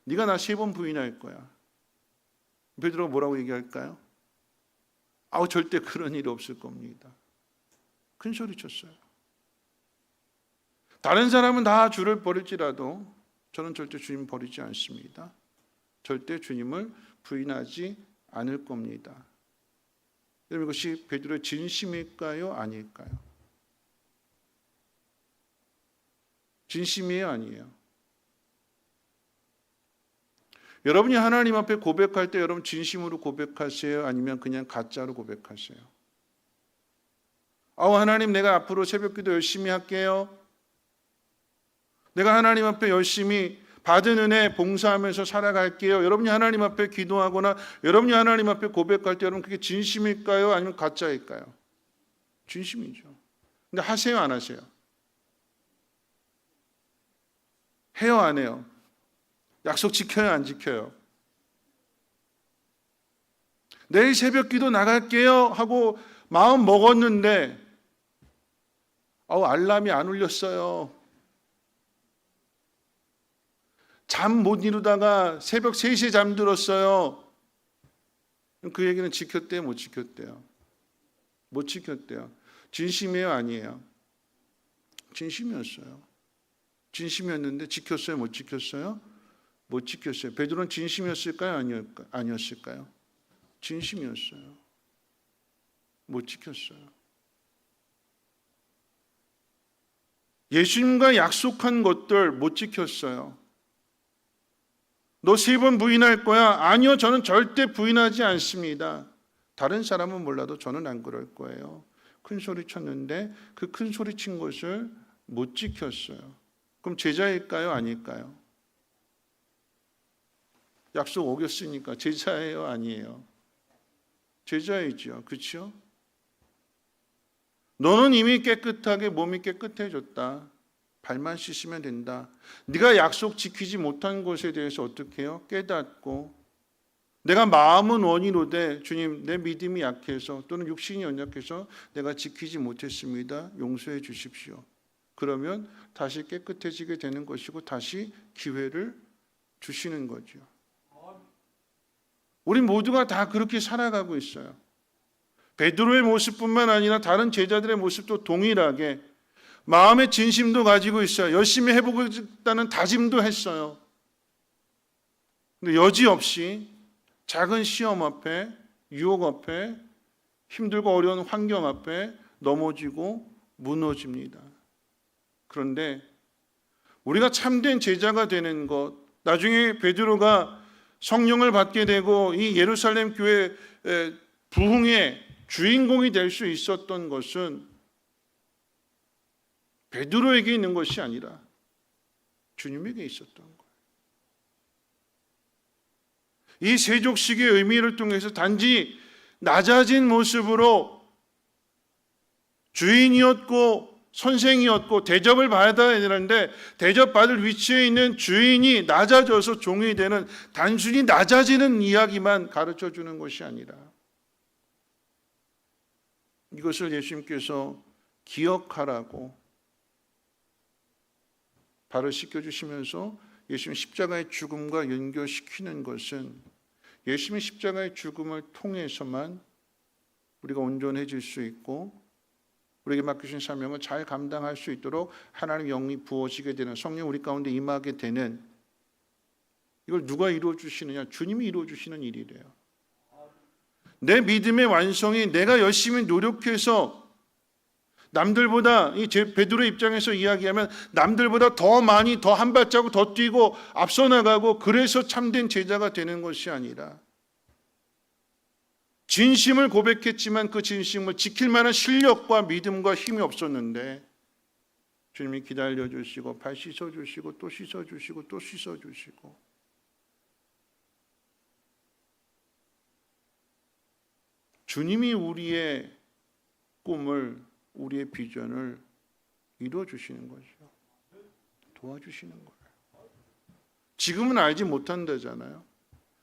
네가 나 3번 부인할 거야. 베드로가 뭐라고 얘기할까요? 절대 그런 일이 없을 겁니다. 큰 소리 쳤어요. 다른 사람은 다 주를 버릴지라도 저는 절대 주님 버리지 않습니다. 절대 주님을 부인하지 않을 겁니다. 여러분 이것이 베드로의 진심일까요? 아닐까요? 진심이에요? 아니에요? 여러분이 하나님 앞에 고백할 때 여러분 진심으로 고백하세요? 아니면 그냥 가짜로 고백하세요? 하나님 내가 앞으로 새벽기도 열심히 할게요. 내가 하나님 앞에 열심히 받은 은혜 봉사하면서 살아갈게요. 여러분이 하나님 앞에 기도하거나 여러분이 하나님 앞에 고백할 때 여러분 그게 진심일까요? 아니면 가짜일까요? 진심이죠. 근데 하세요? 안 하세요? 해요? 안 해요? 약속 지켜요? 안 지켜요? 내일 새벽 기도 나갈게요 하고 마음 먹었는데 알람이 안 울렸어요. 잠 못 이루다가 새벽 3시에 잠들었어요. 그 얘기는 지켰대요? 못 지켰대요? 못 지켰대요. 진심이에요? 아니에요? 진심이었어요. 진심이었는데 지켰어요? 못 지켰어요? 못 지켰어요. 베드로는 진심이었을까요? 아니었을까요? 진심이었어요. 못 지켰어요. 예수님과 약속한 것들 못 지켰어요. 너 3번 부인할 거야? 아니요, 저는 절대 부인하지 않습니다. 다른 사람은 몰라도 저는 안 그럴 거예요. 큰 소리 쳤는데 그 큰 소리 친 것을 못 지켰어요. 그럼 제자일까요? 아닐까요? 약속 어겼으니까 제자예요? 아니에요? 제자이죠. 그렇죠? 너는 이미 깨끗하게 몸이 깨끗해졌다. 발만 씻으면 된다. 네가 약속 지키지 못한 것에 대해서 어떻게 해요? 깨닫고 내가 마음은 원이로되 주님 내 믿음이 약해서 또는 육신이 연약해서 내가 지키지 못했습니다. 용서해 주십시오. 그러면 다시 깨끗해지게 되는 것이고 다시 기회를 주시는 거죠. 우리 모두가 다 그렇게 살아가고 있어요. 베드로의 모습뿐만 아니라 다른 제자들의 모습도 동일하게 마음의 진심도 가지고 있어요. 열심히 해보겠다는 다짐도 했어요. 근데 여지없이 작은 시험 앞에, 유혹 앞에, 힘들고 어려운 환경 앞에 넘어지고 무너집니다. 그런데 우리가 참된 제자가 되는 것, 나중에 베드로가 성령을 받게 되고 이 예루살렘 교회 부흥의 주인공이 될 수 있었던 것은 베드로에게 있는 것이 아니라 주님에게 있었던 거예요. 이 세족식의 의미를 통해서 단지 낮아진 모습으로 주인이었고 선생이었고 대접을 받아야 되는데 대접받을 위치에 있는 주인이 낮아져서 종이 되는 단순히 낮아지는 이야기만 가르쳐 주는 것이 아니라 이것을 예수님께서 기억하라고 발을 씻겨주시면서 예수님 십자가의 죽음과 연결시키는 것은 예수님의 십자가의 죽음을 통해서만 우리가 온전해질 수 있고 우리에게 맡기신 사명을 잘 감당할 수 있도록 하나님의 영이 부어지게 되는 성령 우리 가운데 임하게 되는 이걸 누가 이루어 주시느냐? 주님이 이루어 주시는 일이래요. 내 믿음의 완성이 내가 열심히 노력해서 남들보다 이 베드로의 입장에서 이야기하면 남들보다 더 많이 더 한 발자국 더 뛰고 앞서 나가고 그래서 참된 제자가 되는 것이 아니라 진심을 고백했지만 그 진심을 지킬 만한 실력과 믿음과 힘이 없었는데 주님이 기다려주시고 발 씻어주시고 또 씻어주시고 또 씻어주시고 주님이 우리의 꿈을 우리의 비전을 이루어주시는 거죠. 도와주시는 거예요. 지금은 알지 못한다잖아요.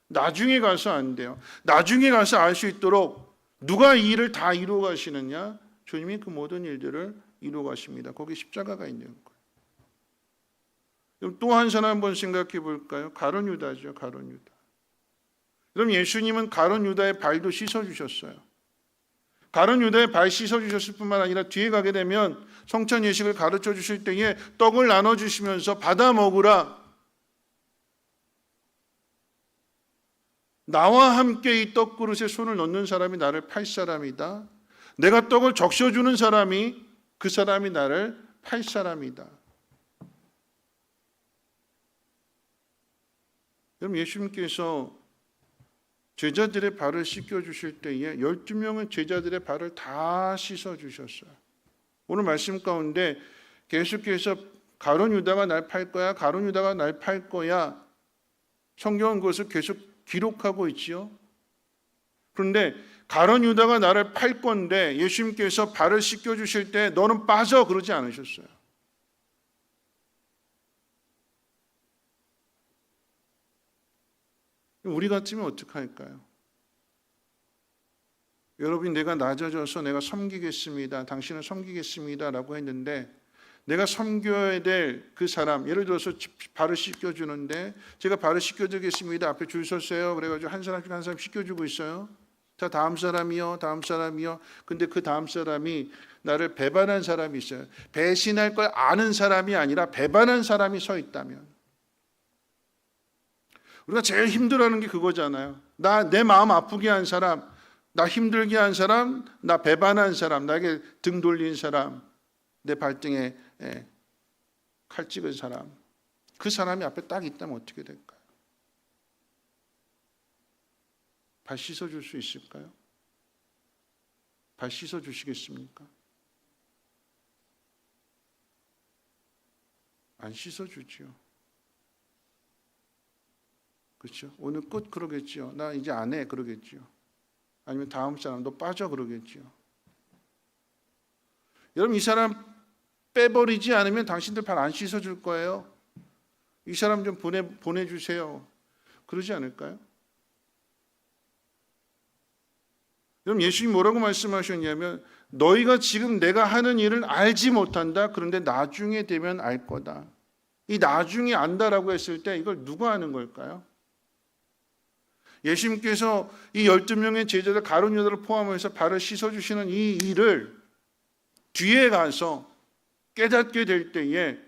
나중에 가서 안 돼요. 나중에 가서 알 수 있도록 누가 이 일을 다 이루어 가시느냐? 주님이 그 모든 일들을 이루어 가십니다. 거기 십자가가 있는 거예요. 그럼 또 한 사람 한번 생각해 볼까요? 가룟 유다죠. 가룟 유다. 그럼 예수님은 가룟 유다의 발도 씻어 주셨어요. 가룟 유다의 발 씻어 주셨을 뿐만 아니라 뒤에 가게 되면 성찬 예식을 가르쳐 주실 때에 떡을 나눠 주시면서 받아 먹으라. 나와 함께 이 떡그릇에 손을 넣는 사람이 나를 팔 사람이다. 내가 떡을 적셔주는 사람이 그 사람이 나를 팔 사람이다. 그럼 예수님께서 제자들의 발을 씻겨주실 때에 12명의 제자들의 발을 다 씻어주셨어요. 오늘 말씀 가운데 계속해서 가룟 유다가 날 팔 거야, 가룟 유다가 날 팔 거야. 성경은 그것을 계속 기록하고 있지요. 그런데 가룟 유다가 나를 팔 건데 예수님께서 발을 씻겨주실 때 너는 빠져 그러지 않으셨어요. 우리 같으면 어떡할까요? 여러분이 내가 낮아져서 내가 섬기겠습니다. 당신을 섬기겠습니다. 라고 했는데 내가 섬겨야 될 그 사람, 예를 들어서 발을 씻겨주는데 제가 발을 씻겨드리겠습니다. 앞에 줄 섰어요. 그래가지고 한 사람씩 한 사람 씻겨주고 있어요. 자, 다음 사람이요. 다음 사람이요. 근데 그 다음 사람이 나를 배반한 사람이 있어요. 배신할 걸 아는 사람이 아니라 배반한 사람이 서 있다면 우리가 제일 힘들어하는 게 그거잖아요. 내 마음 아프게 한 사람, 나 힘들게 한 사람, 나 배반한 사람, 나에게 등 돌린 사람, 내 발등에 칼 찍은 사람, 그 사람이 앞에 딱 있다면 어떻게 될까요? 발 씻어줄 수 있을까요? 발 씻어주시겠습니까? 안 씻어주지요. 그렇죠? 오늘 끝 그러겠지요. 나 이제 안 해 그러겠지요. 아니면 다음 사람 너 빠져 그러겠지요. 여러분 이 사람 빼버리지 않으면 당신들 발 안 씻어줄 거예요. 이 사람 좀 보내주세요. 그러지 않을까요? 여러분 예수님이 뭐라고 말씀하셨냐면 너희가 지금 내가 하는 일을 알지 못한다. 그런데 나중에 되면 알 거다. 이 나중에 안다라고 했을 때 이걸 누가 하는 걸까요? 예수님께서 이 12명의 제자들 가룟 유다를 포함해서 발을 씻어주시는 이 일을 뒤에 가서 깨닫게 될 때에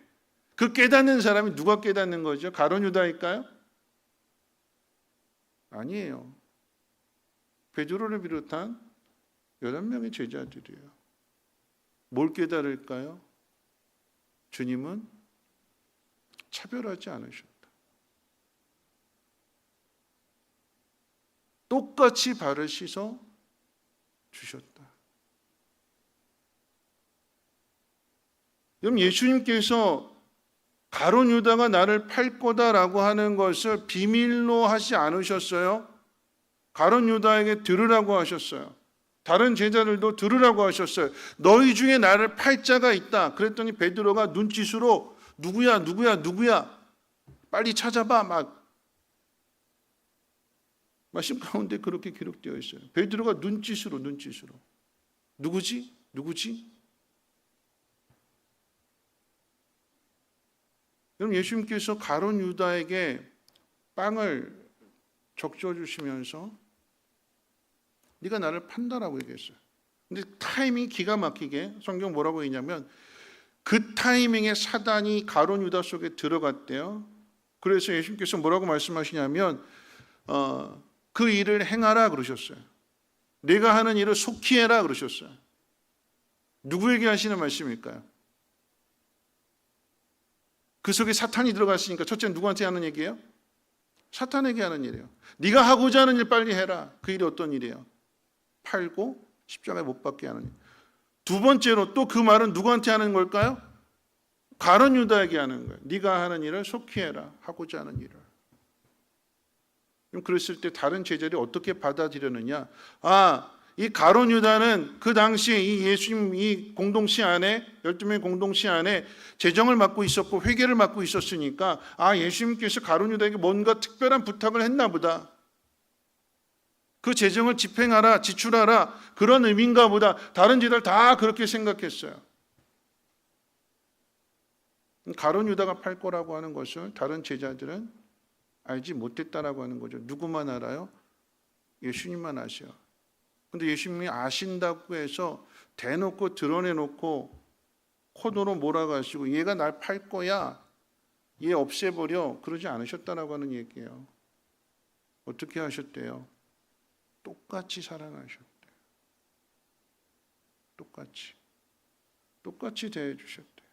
그 깨닫는 사람이 누가 깨닫는 거죠? 가룟 유다일까요? 아니에요. 베드로를 비롯한 11명의 제자들이에요. 뭘 깨달을까요? 주님은 차별하지 않으셨다. 똑같이 발을 씻어 주셨다. 여러분 예수님께서 가룟 유다가 나를 팔 거다라고 하는 것을 비밀로 하지 않으셨어요. 가룟 유다에게 들으라고 하셨어요. 다른 제자들도 들으라고 하셨어요. 너희 중에 나를 팔 자가 있다. 그랬더니 베드로가 눈짓으로 누구야 빨리 찾아봐 막 말씀 가운데 그렇게 기록되어 있어요. 베드로가 눈짓으로 누구지? 여러분 예수님께서 가룟 유다에게 빵을 적셔 주시면서 네가 나를 판다라고 얘기했어요. 근데 타이밍이 기가 막히게 성경 뭐라고 했냐면 그 타이밍에 사단이 가룟 유다 속에 들어갔대요. 그래서 예수님께서 뭐라고 말씀하시냐면 그 일을 행하라 그러셨어요. 내가 하는 일을 속히 해라 그러셨어요. 누구에게 하시는 말씀일까요? 그 속에 사탄이 들어갔으니까 첫째 누구한테 하는 얘기예요? 사탄에게 하는 일이에요. 네가 하고자 하는 일 빨리 해라. 그 일이 어떤 일이에요? 팔고 십자가에 못 박게 하는 일. 두 번째로 또 그 말은 누구한테 하는 걸까요? 가룟 유다에게 하는 거예요. 네가 하는 일을 속히 해라. 하고자 하는 일을. 그랬을 때 다른 제자들이 어떻게 받아들였느냐? 이 가룟 유다는 그 당시에 이 예수님 이 공동체 안에 12명의 공동체 안에 재정을 맡고 있었고 회계를 맡고 있었으니까 예수님께서 가룟 유다에게 뭔가 특별한 부탁을 했나 보다. 그 재정을 집행하라, 지출하라 그런 의미인가 보다. 다른 제자들 다 그렇게 생각했어요. 가룟 유다가 팔 거라고 하는 것을 다른 제자들은 알지 못했다라고 하는 거죠. 누구만 알아요? 예수님만 아셔. 근데 예수님이 아신다고 해서 대놓고 드러내놓고 코너로 몰아가시고 얘가 날 팔 거야, 얘 없애버려 그러지 않으셨다라고 하는 얘기예요. 어떻게 하셨대요? 똑같이 사랑하셨대요. 똑같이 대해주셨대요.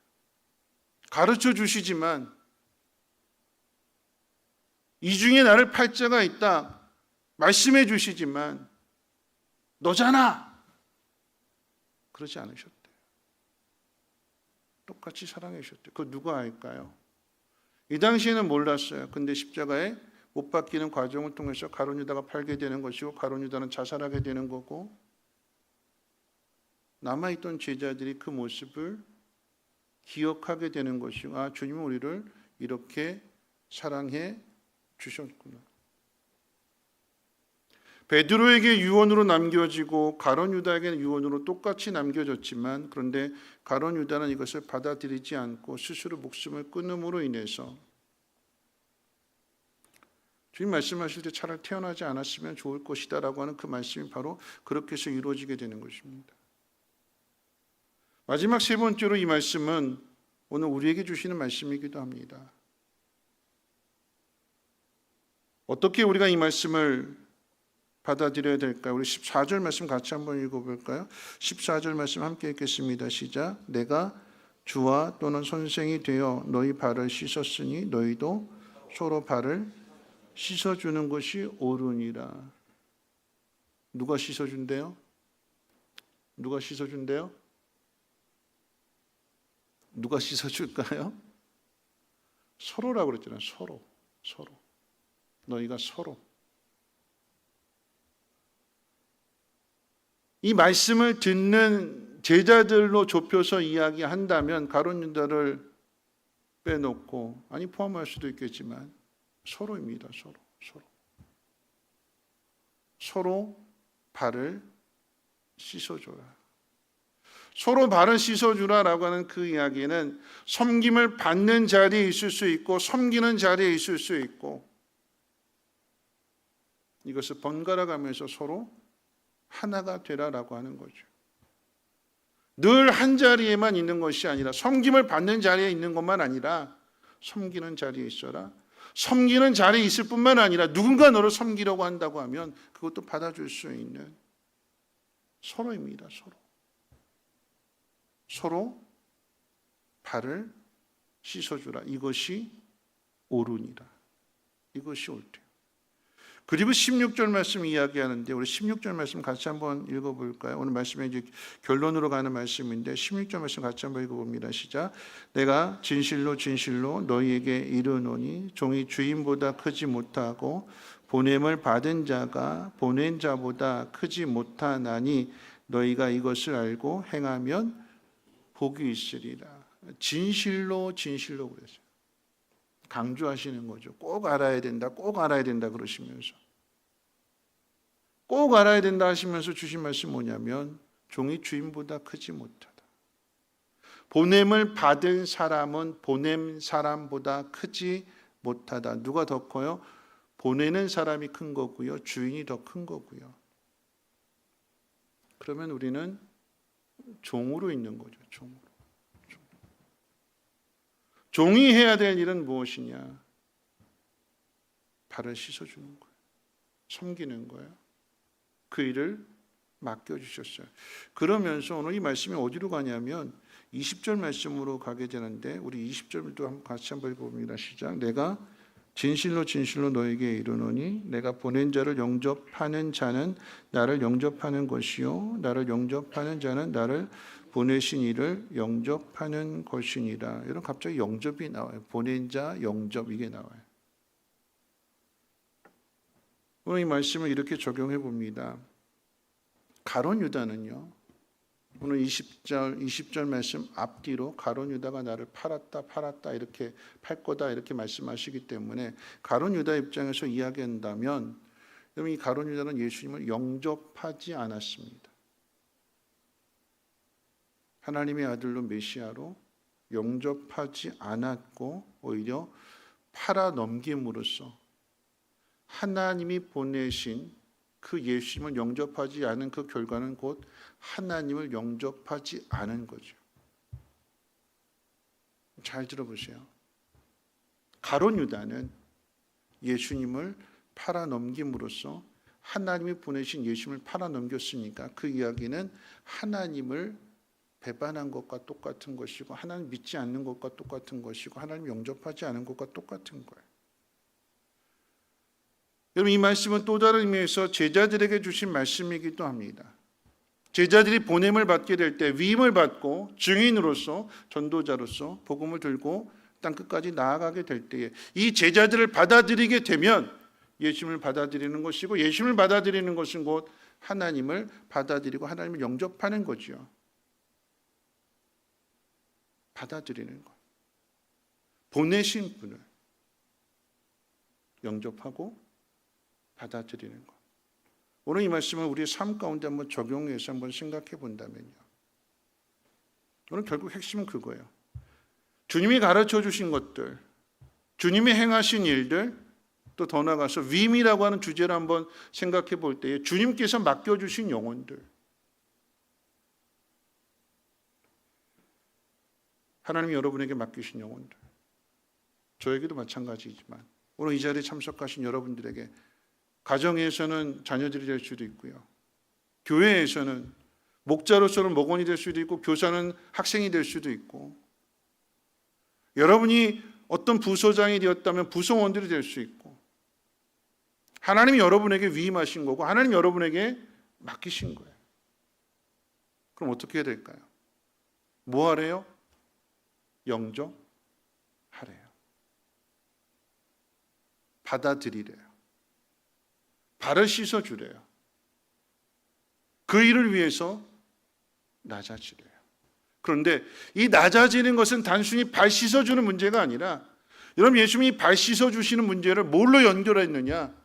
가르쳐 주시지만 이 중에 나를 팔 자가 있다 말씀해 주시지만 너잖아 그러지 않으셨대요. 똑같이 사랑해 주셨대요. 그거 누가 알까요? 이 당시에는 몰랐어요. 근데 십자가에 못 박히는 과정을 통해서 가룟 유다가 팔게 되는 것이고 가룟 유다는 자살하게 되는 거고 남아있던 제자들이 그 모습을 기억하게 되는 것이고 주님은 우리를 이렇게 사랑해 주셨구나. 베드로에게 유언으로 남겨지고 가룟 유다에게는 유언으로 똑같이 남겨졌지만 그런데 가룟 유다는 이것을 받아들이지 않고 스스로 목숨을 끊음으로 인해서 주님 말씀하실 때 차라리 태어나지 않았으면 좋을 것이다 라고 하는 그 말씀이 바로 그렇게 해서 이루어지게 되는 것입니다. 마지막 세 번째로 이 말씀은 오늘 우리에게 주시는 말씀이기도 합니다. 어떻게 우리가 이 말씀을 받아들여야 될까요? 우리 14절 말씀 같이 한번 읽어볼까요? 14절 말씀 함께 읽겠습니다. 시작. 내가 주와 또는 선생이 되어 너희 발을 씻었으니 너희도 서로 발을 씻어주는 것이 옳으니라. 누가 씻어준대요? 누가 씻어준대요? 누가 씻어줄까요? 서로라고 그랬잖아요. 서로. 너희가 서로. 이 말씀을 듣는 제자들로 좁혀서 이야기한다면 가룟 유다를 빼놓고 포함할 수도 있겠지만 서로입니다. 서로 발을 씻어줘라. 서로 발을 씻어주라라고 하는 그 이야기는 섬김을 받는 자리에 있을 수 있고 섬기는 자리에 있을 수 있고 이것을 번갈아 가면서 서로 하나가 되라라고 하는 거죠. 늘 한 자리에만 있는 것이 아니라 섬김을 받는 자리에 있는 것만 아니라 섬기는 자리에 있어라. 섬기는 자리에 있을 뿐만 아니라 누군가 너를 섬기려고 한다고 하면 그것도 받아줄 수 있는 서로입니다. 서로 발을 씻어주라. 이것이 옳으니라. 이것이 옳대요. 그리고 16절 말씀 이야기하는데 우리 16절 말씀 같이 한번 읽어볼까요? 오늘 말씀에 이제 결론으로 가는 말씀인데 16절 말씀 같이 한번 읽어봅니다. 시작. 내가 진실로 진실로 너희에게 이르노니 종이 주인보다 크지 못하고 보냄을 받은 자가 보낸 자보다 크지 못하나니 너희가 이것을 알고 행하면 복이 있으리라. 진실로 진실로 그랬어요. 강조하시는 거죠. 꼭 알아야 된다. 꼭 알아야 된다 그러시면서 꼭 알아야 된다 하시면서 주신 말씀 뭐냐면 종이 주인보다 크지 못하다. 보냄을 받은 사람은 보냄 사람보다 크지 못하다. 누가 더 커요? 보내는 사람이 큰 거고요. 주인이 더 큰 거고요. 그러면 우리는 종으로 있는 거죠. 종으로. 종이 해야 될 일은 무엇이냐? 발을 씻어주는 거예요. 섬기는 거예요. 그 일을 맡겨주셨어요. 그러면서 오늘 이 말씀이 어디로 가냐면 20절 말씀으로 가게 되는데 우리 20절도 같이 한번 읽어봅니다. 시작. 내가 진실로 진실로 너에게 이르노니 내가 보낸 자를 영접하는 자는 나를 영접하는 것이요 나를 영접하는 자는 나를 보내신 이를 영접하는 것이니라. 여러분 갑자기 영접이 나와요. 보낸 자 영접 이게 나와요. 오늘 이 말씀을 이렇게 적용해 봅니다. 가룟 유다는요. 오늘 20절 말씀 앞뒤로 가룟 유다가 나를 팔았다 이렇게 팔 거다 이렇게 말씀하시기 때문에 가룟 유다 입장에서 이야기한다면 여러분 이 가룟 유다는 예수님을 영접하지 않았습니다. 하나님의 아들로 메시아로 영접하지 않았고 오히려 팔아 넘김으로써 하나님이 보내신 그 예수님을 영접하지 않은 그 결과는 곧 하나님을 영접하지 않은 거죠. 잘 들어보세요. 가룟 유다는 예수님을 팔아 넘김으로써 하나님이 보내신 예수님을 팔아 넘겼으니까 그 이야기는 하나님을 배반한 것과 똑같은 것이고 하나님 믿지 않는 것과 똑같은 것이고 하나님 영접하지 않은 것과 똑같은 거예요. 여러분 이 말씀은 또 다른 의미에서 제자들에게 주신 말씀이기도 합니다. 제자들이 보냄을 받게 될 때 위임을 받고 증인으로서 전도자로서 복음을 들고 땅 끝까지 나아가게 될 때에 이 제자들을 받아들이게 되면 예수님을 받아들이는 것이고 예수님을 받아들이는 것은 곧 하나님을 받아들이고 하나님을 영접하는 거죠. 받아들이는 것. 보내신 분을 영접하고 받아들이는 것. 오늘 이 말씀을 우리의 삶 가운데 한번 적용해서 한번 생각해 본다면요. 오늘 결국 핵심은 그거예요. 주님이 가르쳐 주신 것들, 주님이 행하신 일들, 또 더 나아가서 위임이라고 하는 주제를 한번 생각해 볼 때에 주님께서 맡겨주신 영혼들, 하나님이 여러분에게 맡기신 영혼들, 저에게도 마찬가지이지만 오늘 이 자리에 참석하신 여러분들에게 가정에서는 자녀들이 될 수도 있고요. 교회에서는 목자로서는 목원이 될 수도 있고 교사는 학생이 될 수도 있고 여러분이 어떤 부서장이 되었다면 부서원들이 될 수 있고 하나님이 여러분에게 위임하신 거고 하나님이 여러분에게 맡기신 거예요. 그럼 어떻게 해야 될까요? 뭐 하래요? 영접하래요. 받아들이래요. 발을 씻어주래요. 그 일을 위해서 낮아지래요. 그런데 이 낮아지는 것은 단순히 발 씻어주는 문제가 아니라 여러분 예수님이 발 씻어주시는 문제를 뭘로 연결했느냐?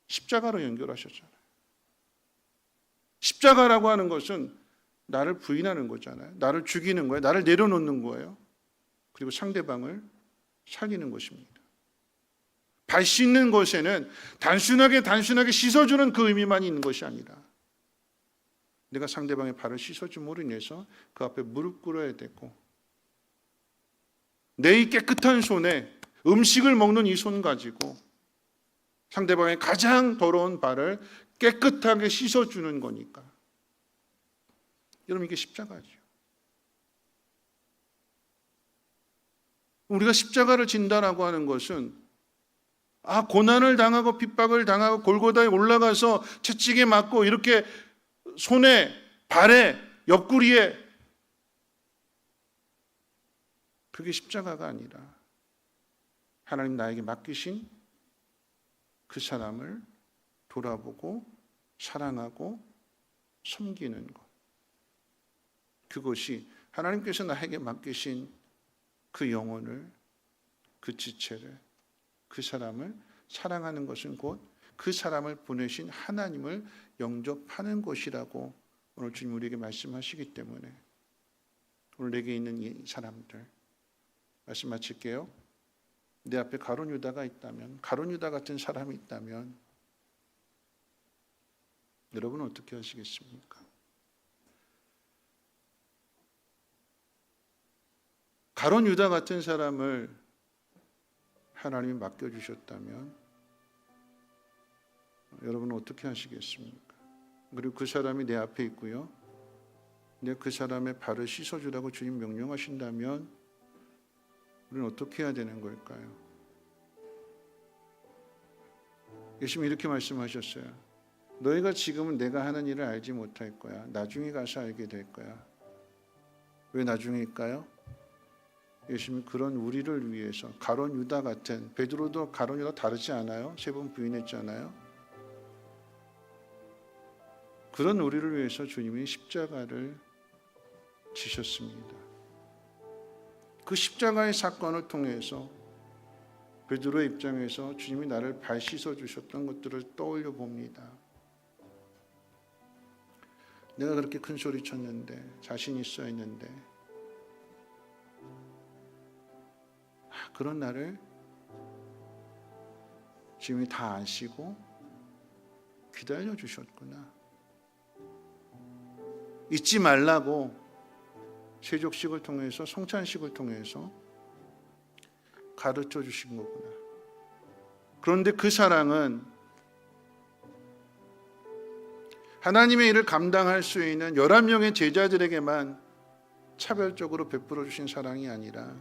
십자가로 연결하셨잖아요. 십자가라고 하는 것은 나를 부인하는 거잖아요. 나를 죽이는 거예요. 나를 내려놓는 거예요. 그리고 상대방을 살리는 것입니다. 발 씻는 것에는 단순하게 씻어주는 그 의미만 있는 것이 아니라 내가 상대방의 발을 씻어줌으로 인해서 그 앞에 무릎 꿇어야 되고 내 이 깨끗한 손에 음식을 먹는 이 손 가지고 상대방의 가장 더러운 발을 깨끗하게 씻어주는 거니까. 여러분 이게 십자가죠. 우리가 십자가를 진다라고 하는 것은 고난을 당하고 핍박을 당하고 골고다에 올라가서 채찍에 맞고 이렇게 손에 발에 옆구리에 그게 십자가가 아니라 하나님 나에게 맡기신 그 사람을 돌아보고 사랑하고 섬기는 것. 그것이 하나님께서 나에게 맡기신 그 영혼을, 그 지체를, 그 사람을 사랑하는 것은 곧 그 사람을 보내신 하나님을 영접하는 것이라고 오늘 주님 우리에게 말씀하시기 때문에 오늘 내게 있는 이 사람들 말씀 마칠게요. 내 앞에 가룟 유다가 있다면, 가룟 유다 같은 사람이 있다면 여러분은 어떻게 하시겠습니까? 가룟 유다 같은 사람을 하나님이 맡겨주셨다면 여러분은 어떻게 하시겠습니까? 그리고 그 사람이 내 앞에 있고요. 내가 그 사람의 발을 씻어주라고 주님 명령하신다면 우리는 어떻게 해야 되는 걸까요? 예수님이 이렇게 말씀하셨어요. 너희가 지금은 내가 하는 일을 알지 못할 거야. 나중에 가서 알게 될 거야. 왜 나중일까요? 예수님이 그런 우리를 위해서 가룟 유다 같은, 베드로도 가룟 유다 다르지 않아요? 3번 부인했잖아요. 그런 우리를 위해서 주님이 십자가를 지셨습니다. 그 십자가의 사건을 통해서 베드로의 입장에서 주님이 나를 발 씻어 주셨던 것들을 떠올려 봅니다. 내가 그렇게 큰 소리 쳤는데, 자신 있어 했는데 그런 나를 주님이 다 아시고 기다려 주셨구나. 잊지 말라고 세족식을 통해서, 성찬식을 통해서 가르쳐 주신 거구나. 그런데 그 사랑은 하나님의 일을 감당할 수 있는 11명의 제자들에게만 차별적으로 베풀어 주신 사랑이 아니라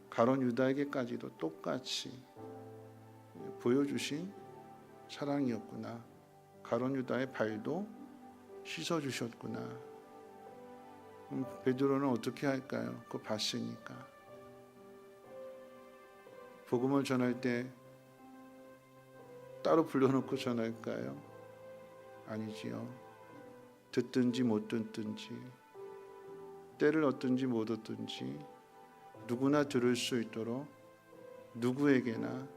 가룟 유다에게까지도 똑같이 보여주신 사랑이었구나. 가룟 유다의 발도 씻어주셨구나. 베드로는 어떻게 할까요? 그거 봤으니까. 복음을 전할 때 따로 불러놓고 전할까요? 아니지요. 듣든지 못 듣든지, 때를 얻든지 못 얻든지 누구나 들을 수 있도록 누구에게나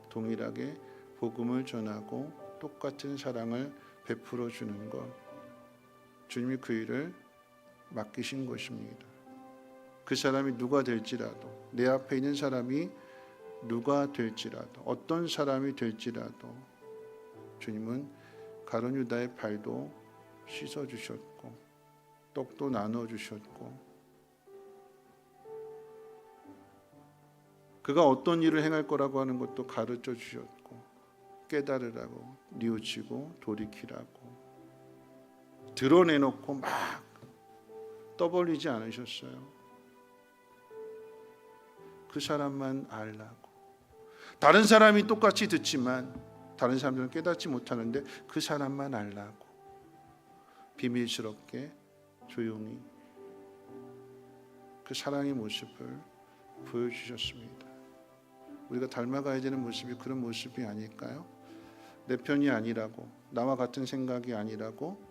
동일하게 복음을 전하고 똑같은 사랑을 베풀어 주는 것. 주님이 그 일을 맡기신 것입니다. 그 사람이 누가 될지라도, 내 앞에 있는 사람이 누가 될지라도, 어떤 사람이 될지라도 주님은 가룟 유다의 발도 씻어주셨고 떡도 나눠주셨고 그가 어떤 일을 행할 거라고 하는 것도 가르쳐 주셨고 깨달으라고, 뉘우치고 돌이키라고 드러내놓고 막 떠벌리지 않으셨어요. 그 사람만 알라고. 다른 사람이 똑같이 듣지만 다른 사람들은 깨닫지 못하는데 그 사람만 알라고 비밀스럽게 조용히 그 사랑의 모습을 보여주셨습니다. 우리가 닮아가야 되는 모습이 그런 모습이 아닐까요? 내 편이 아니라고, 나와 같은 생각이 아니라고,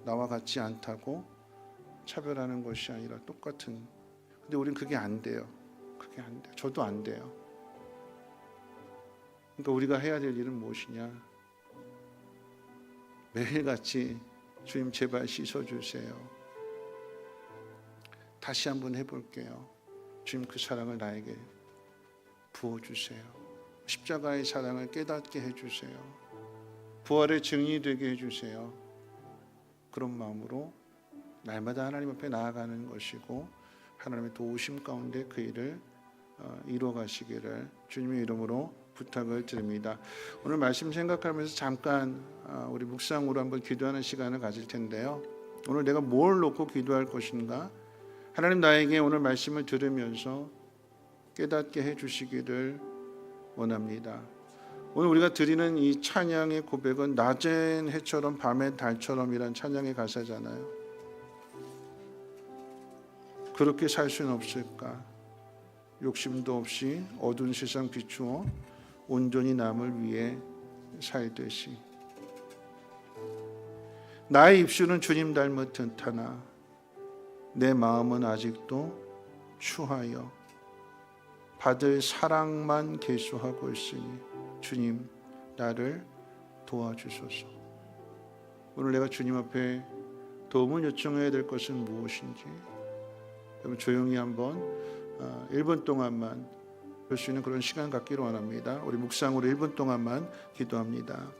나와 같지 않다고 차별하는 것이 아니라 똑같은. 근데 우린 그게 안 돼요. 그게 안 돼요. 저도 안 돼요. 그러니까 우리가 해야 될 일은 무엇이냐? 매일같이 주님 제발 씻어주세요. 다시 한번 해볼게요. 주님 그 사랑을 나에게 부어주세요. 십자가의 사랑을 깨닫게 해주세요. 부활의 증인이 되게 해주세요. 그런 마음으로 날마다 하나님 앞에 나아가는 것이고 하나님의 도우심 가운데 그 일을 이루어가시기를 주님의 이름으로 부탁을 드립니다. 오늘 말씀 생각하면서 잠깐 우리 묵상으로 한번 기도하는 시간을 가질 텐데요. 오늘 내가 뭘 놓고 기도할 것인가? 하나님 나에게 오늘 말씀을 들으면서 깨닫게 해주시기를 원합니다. 오늘 우리가 드리는 이 찬양의 고백은 낮엔 해처럼 밤엔 달처럼이란 찬양의 가사잖아요. 그렇게 살 수는 없을까? 욕심도 없이 어두운 세상 비추어 온전히 남을 위해 살듯이. 나의 입술은 주님 닮은 듯하나 내 마음은 아직도 추하여 받을 사랑만 계수하고 있으니 주님 나를 도와주소서. 오늘 내가 주님 앞에 도움을 요청해야 될 것은 무엇인지 여러분 조용히 한번 1분 동안만 볼 수 있는 그런 시간 갖기를 원합니다. 우리 묵상으로 1분 동안만 기도합니다.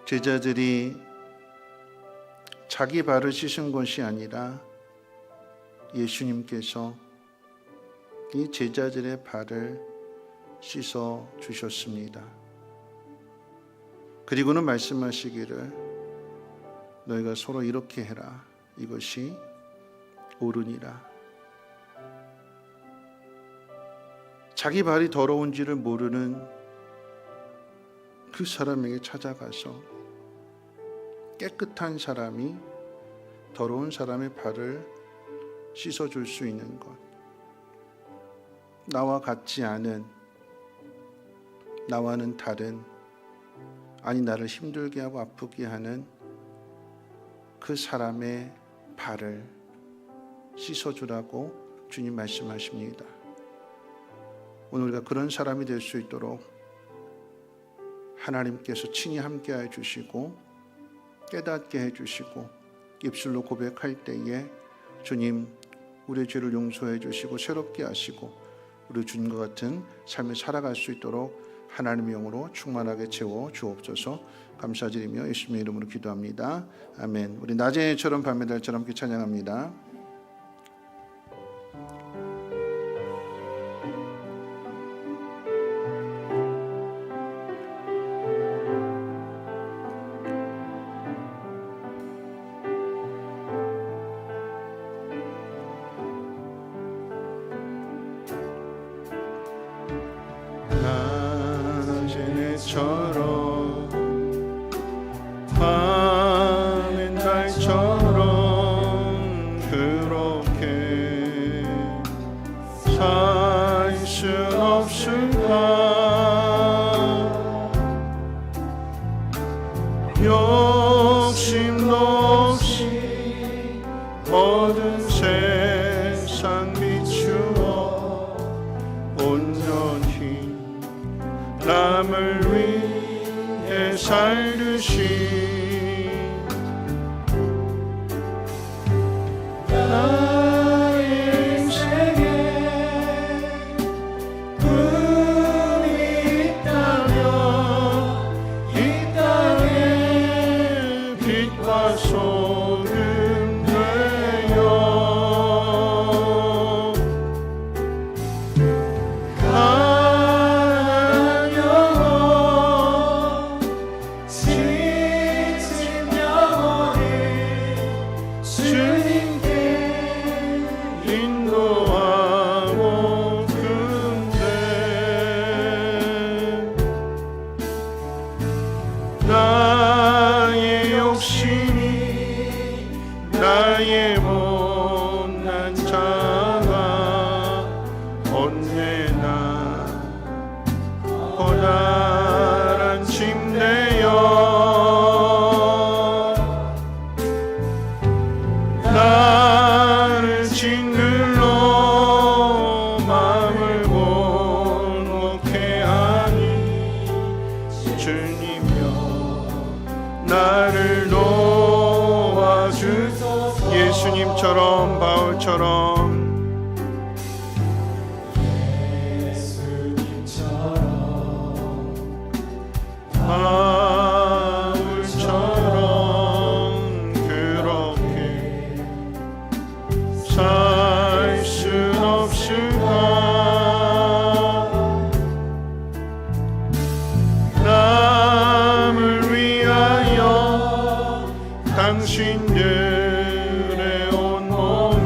제자들이 자기 발을 씻은 것이 아니라 예수님께서 이 제자들의 발을 씻어 주셨습니다. 그리고는 말씀하시기를 너희가 서로 이렇게 해라. 이것이 옳으니라. 자기 발이 더러운지를 모르는 그 사람에게 찾아가서 깨끗한 사람이 더러운 사람의 발을 씻어줄 수 있는 것, 나와 같지 않은, 나와는 다른, 아니 나를 힘들게 하고 아프게 하는 그 사람의 발을 씻어주라고 주님 말씀하십니다. 오늘 우리가 그런 사람이 될 수 있도록 하나님께서 친히 함께해 주시고 깨닫게 해주시고 입술로 고백할 때에 주님 우리의 죄를 용서해 주시고 새롭게 하시고 우리 주님과 같은 삶을 살아갈 수 있도록 하나님의 영으로 충만하게 채워 주옵소서. 감사드리며 예수님의 이름으로 기도합니다. 아멘. 우리 낮의 해처럼 밤의 달처럼 함께 찬양합니다. 처럼 밤엔 달처럼 그렇게 살 수 없을까? 욕심도 없이 어두운 세상 비추어 온전히 남을 위해 살듯이 나의 인생에 꿈이 있다면 이 땅에 빛과 소금 되어 가는 커다란 침대여 나를 징글로 마음을 곤혹해 하니 주님여 나를 도와주소서. 예수님처럼 바울처럼 바울처럼 그렇게 살 순 없을까. 남을 위하여 당신들의 온몸을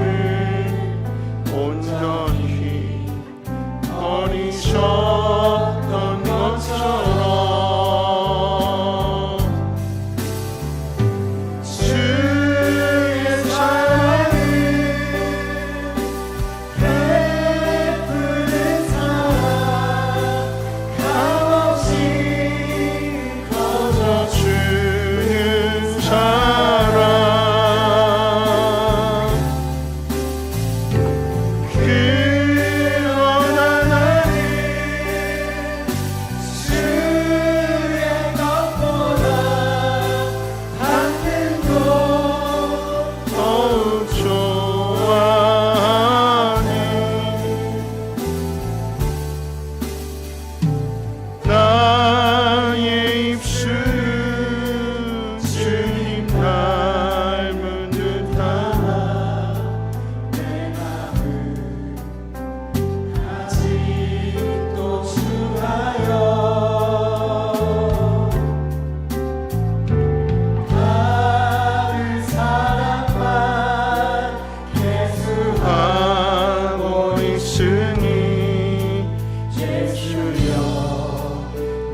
온전히 버리셨던 것처럼 주의 사랑을 베푸는 사랑 값없이 거저주는 사랑 그러나 나는 주의 것보다 받는 것 더욱 좋아하니 나의 입술은 주님 닮은 듯하나 내 맘은 아직도 추하여 다른 사랑만 계속하고 있으니 예수여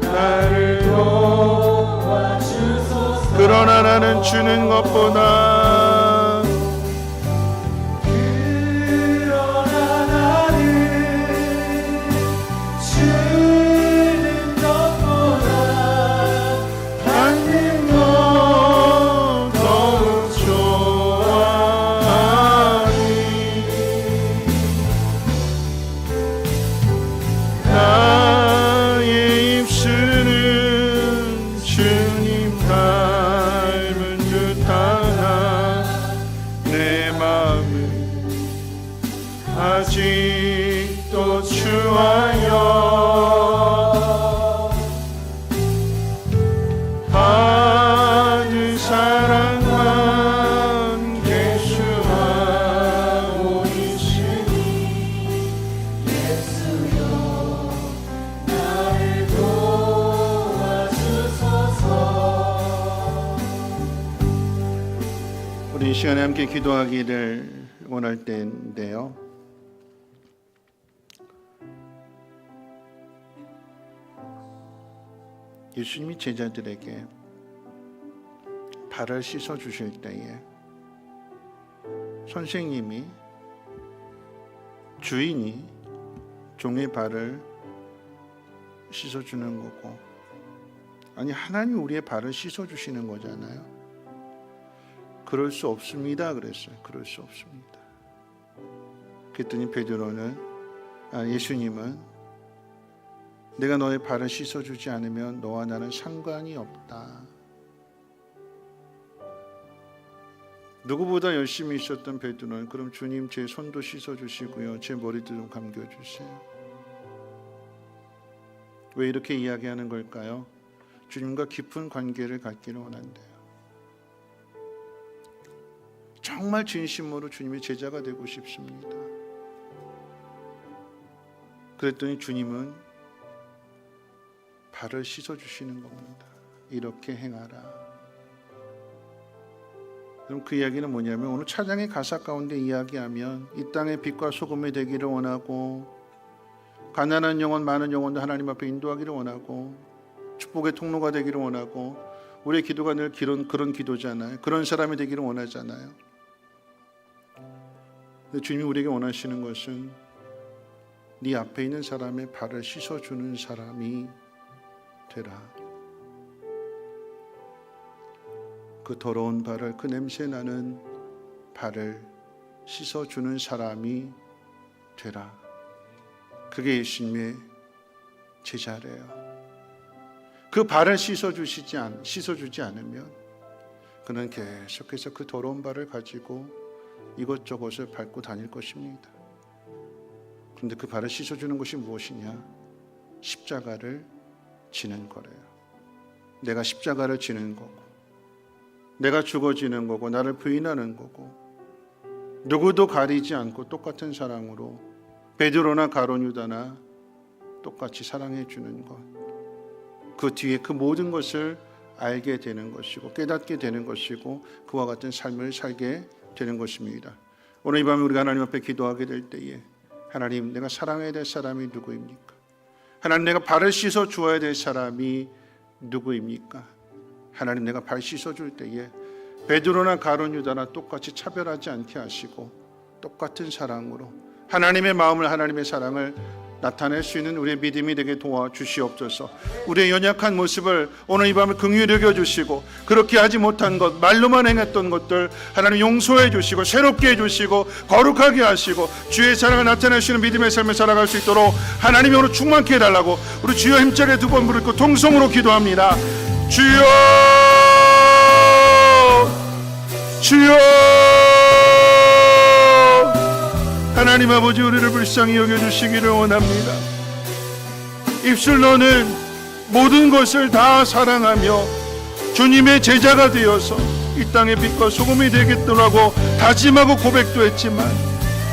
나를 도와주소서. 그러나 나는 주는 것보다 그러나 나는 주는 것보다 받는 것 더욱 좋아하니 나의 입술은 주님 닮은 듯하나 내 마음은 아직도 추하여 받은 사랑만 계수하고 있으니 예수여 나를 도와주소서. 우리 이 시간에 함께 기도하기를 원할 때인데요. 예수님이 제자들에게 발을 씻어 주실 때에 선생님이 주인이 종의 발을 씻어 주는 거고, 아니 하나님 우리의 발을 씻어 주시는 거잖아요. 그럴 수 없습니다 그랬어요. 그럴 수 없습니다. 그랬더니 베드로는 예수님은 내가 너의 발을 씻어주지 않으면 너와 나는 상관이 없다. 누구보다 열심히 있었던 베드로는 그럼 주님 제 손도 씻어주시고요, 제 머리도 좀 감겨주세요. 왜 이렇게 이야기하는 걸까요? 주님과 깊은 관계를 갖기를 원한대요. 정말 진심으로 주님의 제자가 되고 싶습니다. 그랬더니 주님은 발을 씻어주시는 겁니다. 이렇게 행하라. 그럼 그 이야기는 뭐냐면, 오늘 찬양의 가사 가운데 이야기하면 이 땅의 빛과 소금이 되기를 원하고, 가난한 영혼 많은 영혼도 하나님 앞에 인도하기를 원하고, 축복의 통로가 되기를 원하고, 우리의 기도가 늘 그런 기도잖아요. 그런 사람이 되기를 원하잖아요. 근데 주님이 우리에게 원하시는 것은 네 앞에 있는 사람의 발을 씻어주는 사람이 되라. 그 더러운 발을, 그 냄새 나는 발을 씻어주는 사람이 되라. 그게 예수님의 제자래요. 그 발을 씻어주지 않으면 그는 계속해서 그 더러운 발을 가지고 이것저것을 밟고 다닐 것입니다. 그런데 그 발을 씻어주는 것이 무엇이냐? 십자가를 지는 거래요. 내가 십자가를 지는 거고, 내가 죽어지는 거고, 나를 부인하는 거고, 누구도 가리지 않고 똑같은 사랑으로 베드로나 가룟 유다나 똑같이 사랑해 주는 것, 그 뒤에 그 모든 것을 알게 되는 것이고 깨닫게 되는 것이고 그와 같은 삶을 살게 되는 것입니다. 오늘 이 밤에 우리가 하나님 앞에 기도하게 될 때에, 하나님, 내가 사랑해야 될 사람이 누구입니까? 하나님, 내가 발을 씻어 주어야 될 사람이 누구입니까? 하나님, 내가 발 씻어 줄 때에 베드로나 가룟 유다나 똑같이 차별하지 않게 하시고 똑같은 사랑으로 하나님의 마음을, 하나님의 사랑을 나타낼 수 있는 우리의 믿음이 되게 도와주시옵소서. 우리의 연약한 모습을 오늘 이 밤에 긍휼히 여겨주시고, 그렇게 하지 못한 것, 말로만 행했던 것들 하나님 용서해 주시고 새롭게 해주시고 거룩하게 하시고 주의 사랑을 나타낼 수 있는 믿음의 삶을 살아갈 수 있도록 하나님이 오늘 충만케 해달라고 우리 주여 힘차게 두 번 부르고 통성으로 기도합니다. 주여, 주여. 하나님 아버지, 우리를 불쌍히 여겨주시기를 원합니다. 입술로는 모든 것을 다 사랑하며 주님의 제자가 되어서 이 땅의 빛과 소금이 되겠더라고 다짐하고 고백도 했지만,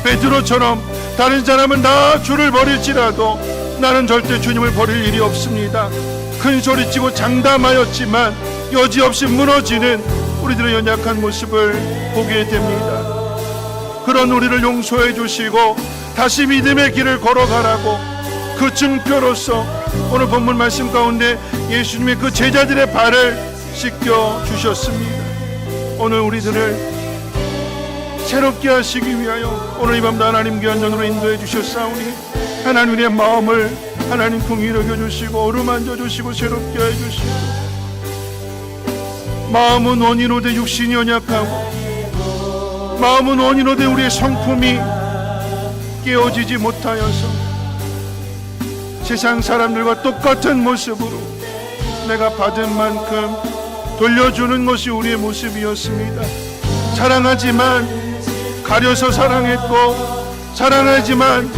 베드로처럼 다른 사람은 다 주를 버릴지라도 나는 절대 주님을 버릴 일이 없습니다. 큰 소리치고 장담하였지만 여지없이 무너지는 우리들의 연약한 모습을 보게 됩니다. 그런 우리를 용서해 주시고 다시 믿음의 길을 걸어가라고 그 증표로서 오늘 본문 말씀 가운데 예수님의 그 제자들의 발을 씻겨 주셨습니다. 오늘 우리들을 새롭게 하시기 위하여 오늘 이 밤도 하나님 귀한전으로 인도해 주셨사오니, 하나님 우리의 마음을 하나님 긍휼히 여겨주시고 어루만져 주시고 새롭게 해주시고, 마음은 원인으로 돼 육신이 연약하고 마음은 원인으로 돼 우리의 성품이 깨어지지 못하여서 세상 사람들과 똑같은 모습으로 내가 받은 만큼 돌려주는 것이 우리의 모습이었습니다. 사랑하지만 가려서 사랑했고, 사랑하지만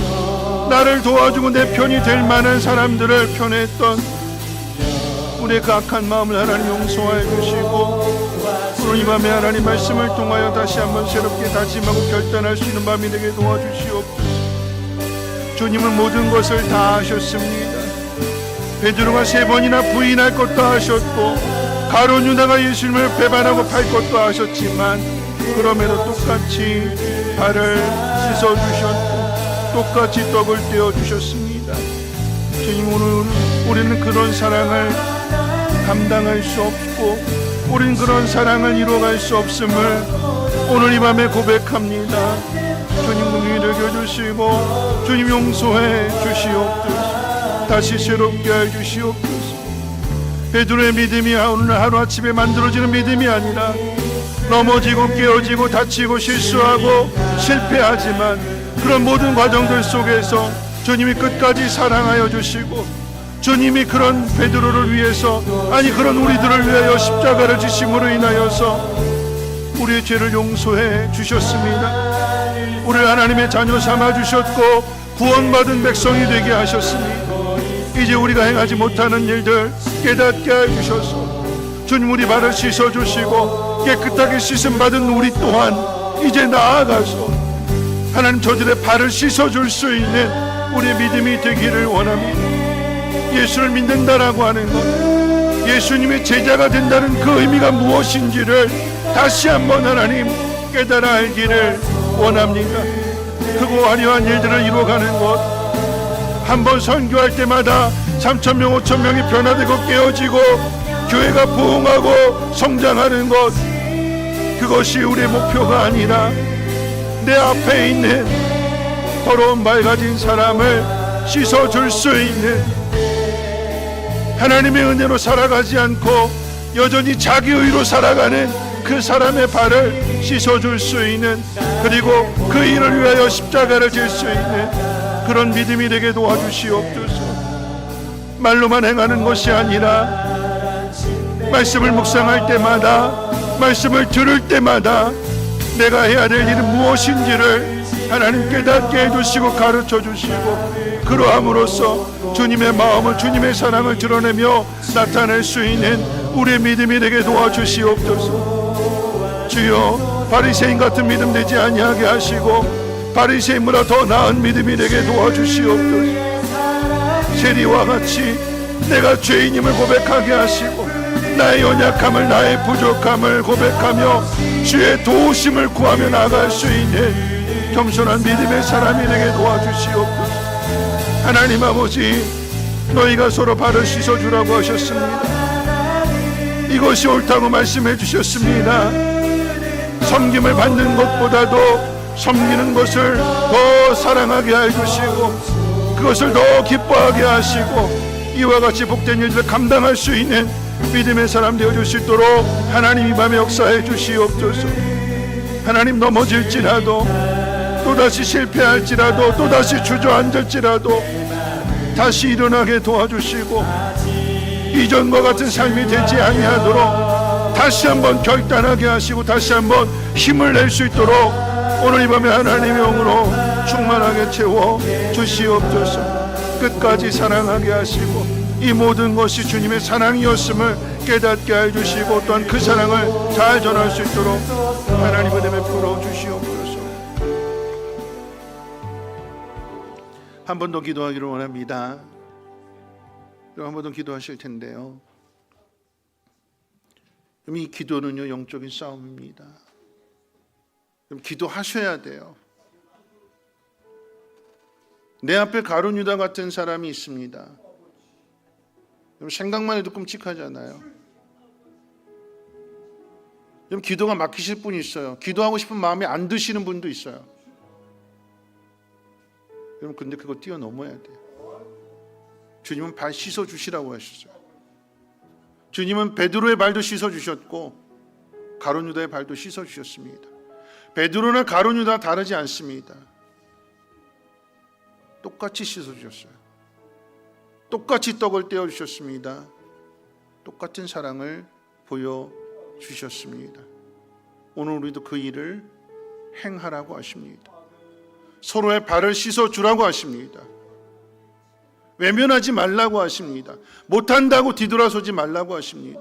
나를 도와주고 내 편이 될 만한 사람들을 편애했던 우리의 그 악한 마음을 하나님 용서해 주시고, 오늘 이 밤에 하나님 말씀을 통하여 다시 한번 새롭게 다짐하고 결단할 수 있는 밤이 되게 도와주시옵소서. 주님은 모든 것을 다 하셨습니다. 베드로가 3번이나 부인할 것도 하셨고, 가룟 유다가 예수님을 배반하고 팔 것도 하셨지만, 그럼에도 똑같이 발을 씻어주셨고 똑같이 떡을 떼어주셨습니다. 주님, 오늘 우리는 그런 사랑을 감당할 수 없고 우린 그런 사랑을 이루어갈 수 없음을 오늘 이 밤에 고백합니다. 주님 긍휼히 여겨주시고 주님 용서해 주시옵소서. 다시 새롭게 해 주시옵소서. 베드로의 믿음이 오늘 하루아침에 만들어지는 믿음이 아니라 넘어지고 깨어지고 다치고 실수하고 실패하지만 그런 모든 과정들 속에서 주님이 끝까지 사랑하여 주시고, 주님이 그런 베드로를 위해서, 아니 그런 우리들을 위하여 십자가를 지심으로 인하여서 우리의 죄를 용서해 주셨습니다. 우리를 하나님의 자녀 삼아 주셨고 구원받은 백성이 되게 하셨습니다. 이제 우리가 행하지 못하는 일들 깨닫게 해 주셔서 주님 우리 발을 씻어 주시고 깨끗하게 씻음 받은 우리 또한 이제 나아가서 하나님 저들의 발을 씻어 줄 수 있는 우리의 믿음이 되기를 원합니다. 예수를 믿는다라고 하는 것, 예수님의 제자가 된다는 그 의미가 무엇인지를 다시 한번 하나님 깨달아 알기를 원합니다. 크고 화려한 일들을 이루어가는 것, 한번 선교할 때마다 3,000명 5,000명이 변화되고 깨어지고 교회가 부흥하고 성장하는 것, 그것이 우리의 목표가 아니라 내 앞에 있는 더러운 발 가진 사람을 씻어줄 수 있는 하나님의 은혜로 살아가지 않고 여전히 자기 의로 살아가는 그 사람의 발을 씻어줄 수 있는, 그리고 그 일을 위하여 십자가를 질 수 있는 그런 믿음이 되게 도와주시옵소서. 말로만 행하는 것이 아니라 말씀을 묵상할 때마다, 말씀을 들을 때마다 내가 해야 될 일은 무엇인지를 하나님 깨닫게 해주시고 가르쳐 주시고, 그러함으로써 주님의 마음을, 주님의 사랑을 드러내며 나타낼 수 있는 우리의 믿음이 되게 도와주시옵소서. 주여, 바리새인 같은 믿음 되지 아니하게 하시고 바리새인보다 더 나은 믿음이 되게 도와주시옵소서. 세리와 같이 내가 죄인임을 고백하게 하시고 나의 연약함을, 나의 부족함을 고백하며 주의 도우심을 구하며 나아갈 수 있는 겸손한 믿음의 사람이 되게 도와주시옵소서. 하나님 아버지, 너희가 서로 발을 씻어주라고 하셨습니다. 이것이 옳다고 말씀해 주셨습니다. 섬김을 받는 것보다도 섬기는 것을 더 사랑하게 해주시고 그것을 더 기뻐하게 하시고 이와 같이 복된 일들을 감당할 수 있는 믿음의 사람 되어줄 수 있도록 하나님 이 밤에 역사해 주시옵소서. 하나님, 넘어질지라도, 또다시 실패할지라도, 또다시 주저앉을지라도 다시 일어나게 도와주시고 이전과 같은 삶이 되지 아니하도록 다시 한번 결단하게 하시고 다시 한번 힘을 낼 수 있도록 오늘 이 밤에 하나님의 영으로 충만하게 채워 주시옵소서. 끝까지 사랑하게 하시고 이 모든 것이 주님의 사랑이었음을 깨닫게 해주시고 또한 그 사랑을 잘 전할 수 있도록 하나님 은혜 베풀어 주시옵소서. 한 번 더 기도하기를 원합니다. 한 번 더 기도하실 텐데요, 이 기도는요 영적인 싸움입니다. 기도하셔야 돼요. 내 앞에 가룟 유다 같은 사람이 있습니다. 생각만 해도 끔찍하잖아요. 기도가 막히실 분이 있어요. 기도하고 싶은 마음이 안 드시는 분도 있어요. 근데 그거 뛰어넘어야 돼요. 주님은 발 씻어 주시라고 하셨어요. 주님은 베드로의 발도 씻어 주셨고 가룟 유다의 발도 씻어 주셨습니다. 베드로나 가룟 유다 다르지 않습니다. 똑같이 씻어 주셨어요. 똑같이 떡을 떼어 주셨습니다. 똑같은 사랑을 보여 주셨습니다. 오늘 우리도 그 일을 행하라고 하십니다. 서로의 발을 씻어 주라고 하십니다. 외면하지 말라고 하십니다. 못한다고 뒤돌아서지 말라고 하십니다.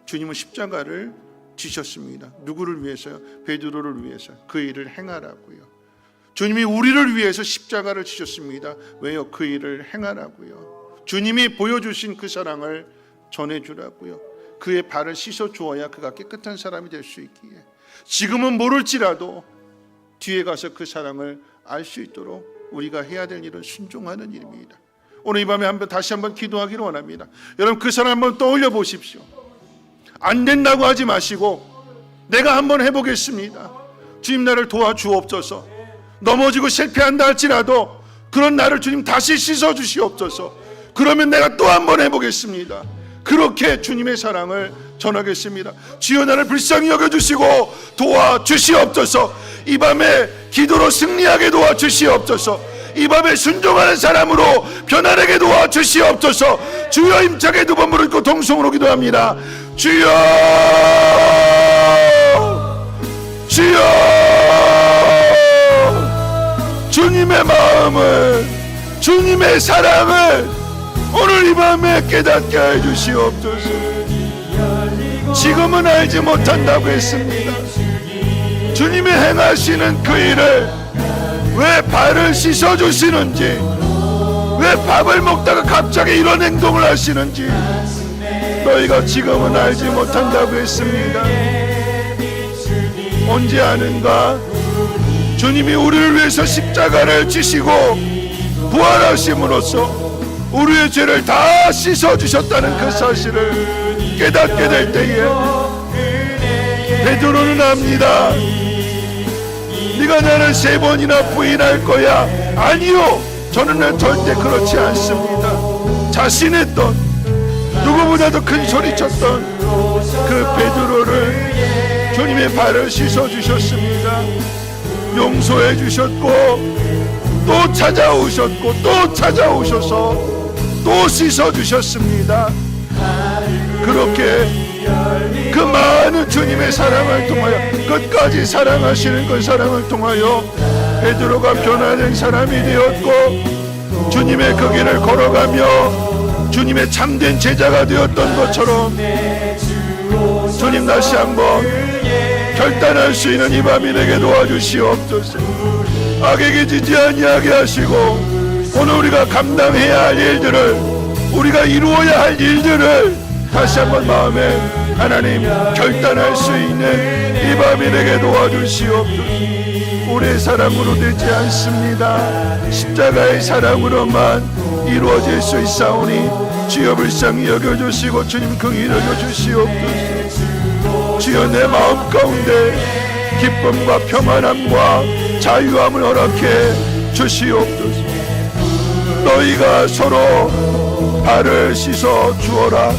주님은 십자가를 지셨습니다. 누구를 위해서요? 베드로를 위해서. 그 일을 행하라고요. 주님이 우리를 위해서 십자가를 지셨습니다. 왜요? 그 일을 행하라고요. 주님이 보여주신 그 사랑을 전해주라고요. 그의 발을 씻어 주어야 그가 깨끗한 사람이 될 수 있기에, 지금은 모를지라도 뒤에 가서 그 사랑을 알 수 있도록 우리가 해야 될 일은 순종하는 일입니다. 오늘 이 밤에 다시 한번 기도하기를 원합니다. 여러분, 그 사람 한번 떠올려 보십시오. 안 된다고 하지 마시고 내가 한번 해보겠습니다. 주님, 나를 도와주옵소서. 넘어지고 실패한다 할지라도 그런 나를 주님 다시 씻어 주시옵소서. 그러면 내가 또 한번 해보겠습니다. 그렇게 주님의 사랑을 전하겠습니다. 주여, 나를 불쌍히 여겨주시고 도와주시옵소서. 이 밤에 기도로 승리하게 도와주시옵소서. 이 밤에 순종하는 사람으로 변화되게 도와주시옵소서. 주여, 힘차게 두 번 부르고 동성으로 기도합니다. 주여, 주여, 주님의 마음을, 주님의 사랑을 오늘 이 밤에 깨닫게 해주시옵소서. 지금은 알지 못한다고 했습니다. 주님이 행하시는 그 일을, 왜 발을 씻어주시는지, 왜 밥을 먹다가 갑자기 이런 행동을 하시는지 너희가 지금은 알지 못한다고 했습니다. 언제 아는가? 주님이 우리를 위해서 십자가를 지시고 부활하심으로써 우리의 죄를 다 씻어주셨다는 그 사실을 깨닫게 될 때에 베드로는 압니다. 네가 나를 3번이나 부인할 거야. 아니요, 저는 절대 그렇지 않습니다. 자신했던 누구보다도 큰 소리 쳤던 그 베드로를 주님의 발을 씻어 주셨습니다. 용서해 주셨고 또 찾아오셨고 또 찾아오셔서 또 씻어 주셨습니다. 그렇게 그 많은 주님의 사랑을 통하여 끝까지 사랑하시는 그 사랑을 통하여 베드로가 변화된 사람이 되었고 주님의 그 길을 걸어가며 주님의 참된 제자가 되었던 것처럼 주님 다시 한번 결단할 수 있는 이 밤이 되게 도와주시옵소서. 악에게 지지 아니하게 하시고 오늘 우리가 감당해야 할 일들을, 우리가 이루어야 할 일들을 다시 한번 마음에 하나님 결단할 수 있는 이 밤이 되게 도와주시옵소서. 우리의 사랑으로 되지 않습니다. 십자가의 사랑으로만 이루어질 수 있사오니 주여 불쌍히 여겨주시고 주님 긍휼히 여겨주시옵소서. 주여 내 마음 가운데 기쁨과 평안함과 자유함을 허락해 주시옵소서. 너희가 서로 발을 씻어 주어라.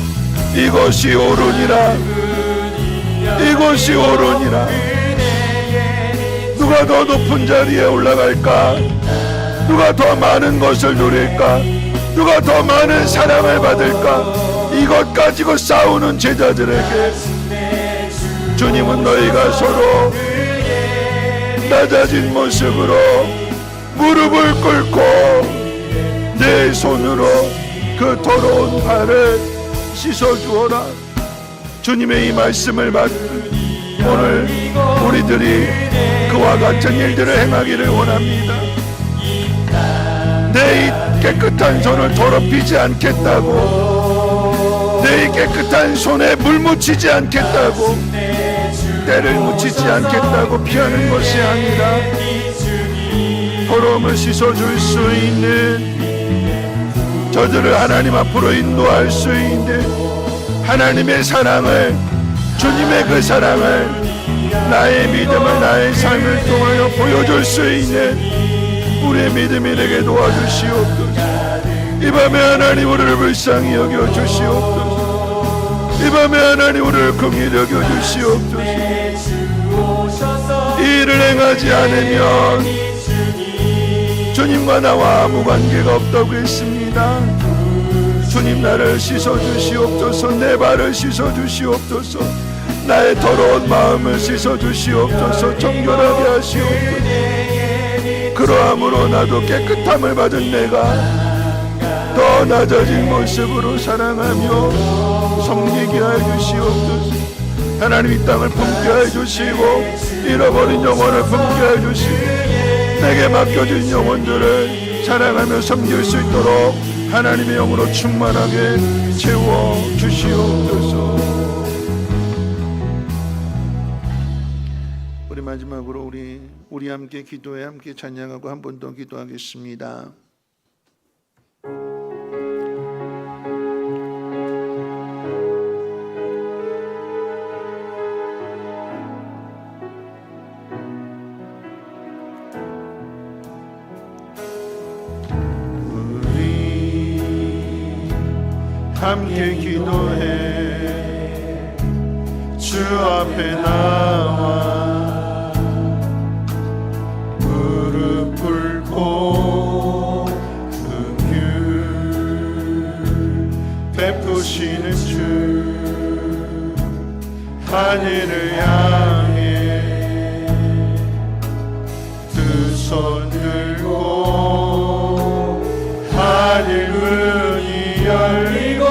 이것이 옳으니라. 이것이 옳으니라. 누가 더 높은 자리에 올라갈까? 누가 더 많은 것을 누릴까? 누가 더 많은 사랑을 받을까? 이것 가지고 싸우는 제자들에게 주님은 너희가 서로 낮아진 모습으로 무릎을 꿇고 내 손으로 그 더러운 발을 씻어주어라. 주님의 이 말씀을 받고 오늘 우리들이 그와 같은 일들을 행하기를 원합니다. 내 이 깨끗한 손을 더럽히지 않겠다고, 내 이 깨끗한 손에 물 묻히지 않겠다고, 때를 묻히지 않겠다고 피하는 것이 아니라 더러움을 씻어줄 수 있는, 저들을 하나님 앞으로 인도할 수 있는 하나님의 사랑을, 주님의 그 사랑을, 나의 믿음을, 나의 삶을 통하여 보여줄 수 있는 우리의 믿음이 되게 도와주시옵소서. 이 밤에 하나님 우리를 불쌍히 여겨주시옵소서. 이 밤에 하나님 우리를 긍휼히 여겨주시옵소서. 이 일을 행하지 않으면 주님과 나와 아무 관계가 없다고 했습니다. 주님 나를 씻어주시옵소서. 내 발을 씻어주시옵소서. 나의 더러운 마음을 씻어주시옵소서. 정결하게 하시옵소서. 그러함으로 나도 깨끗함을 받은 내가 더 낮아진 모습으로 사랑하며 섬기게 해주시옵소서. 하나님 이 땅을 품게 해주시고 잃어버린 영혼을 품게 해주시고 내게 맡겨진 영혼들을 사랑하며 섬길 수 있도록 하나님의 영으로 충만하게 채워주시옵소서. 우리 마지막으로 우리 함께 기도해 함께 찬양하고 한 번 더 기도하겠습니다. 우리 함께 기도해 주 앞에 나와 베푸시는 주 하늘을 향해 두 손 들고 하늘 문이 열리고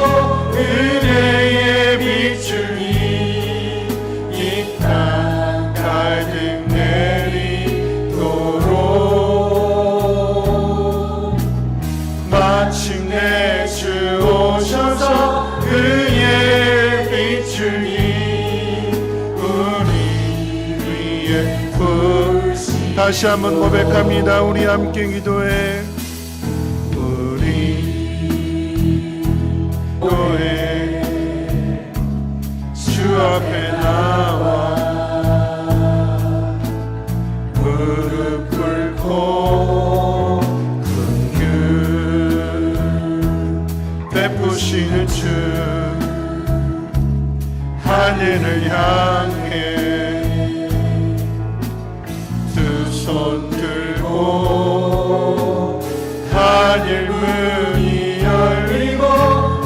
은혜의 빛을 이 땅 가득 내리도록 마침내 주 오셔서 그의 빛을 우리 위에 부으시. 다시 한번 고백합니다. 우리 함께 기도해. 우리 기도해 주 앞에 나와 무릎 꿇고 긍휼 베푸시는 주 하늘을 향해 두 손 들고 하늘 문이 열리고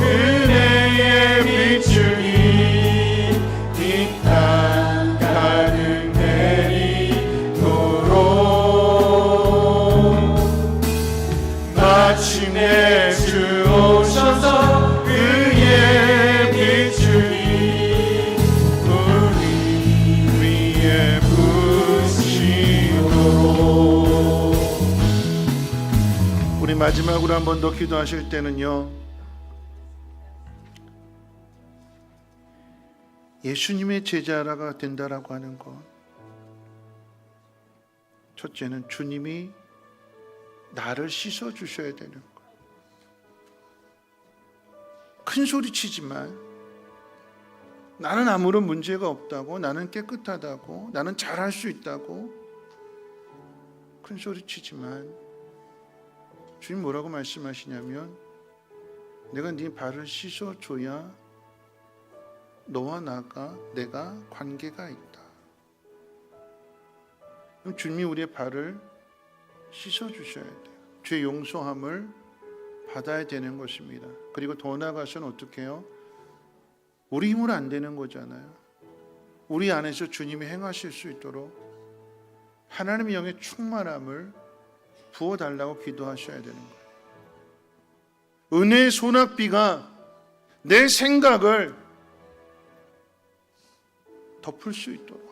은혜의 빛을 이 땅 가득 내리도록 마침내 주 오셔서 그의 빛을 우리 위에 부으시도록. 우리 마지막으로 한 번 더 기도하실 때는요, 예수님의 제자가 된다라고 하는 것, 첫째는 주님이 나를 씻어 주셔야 되는 것. 큰 소리 치지만 나는 아무런 문제가 없다고, 나는 깨끗하다고, 나는 잘할 수 있다고 큰 소리 치지만 주님 뭐라고 말씀하시냐면, 내가 네 발을 씻어줘야 너와 내가 관계가 있다. 그럼 주님이 우리의 발을 씻어주셔야 돼요. 죄 용서함을 받아야 되는 것입니다. 그리고 더 나아가서는 어떻게 해요? 우리 힘으로 안 되는 거잖아요. 우리 안에서 주님이 행하실 수 있도록 하나님의 영의 충만함을 부어달라고 기도하셔야 되는 거예요. 은혜의 소낙비가 내 생각을 덮을 수 있도록,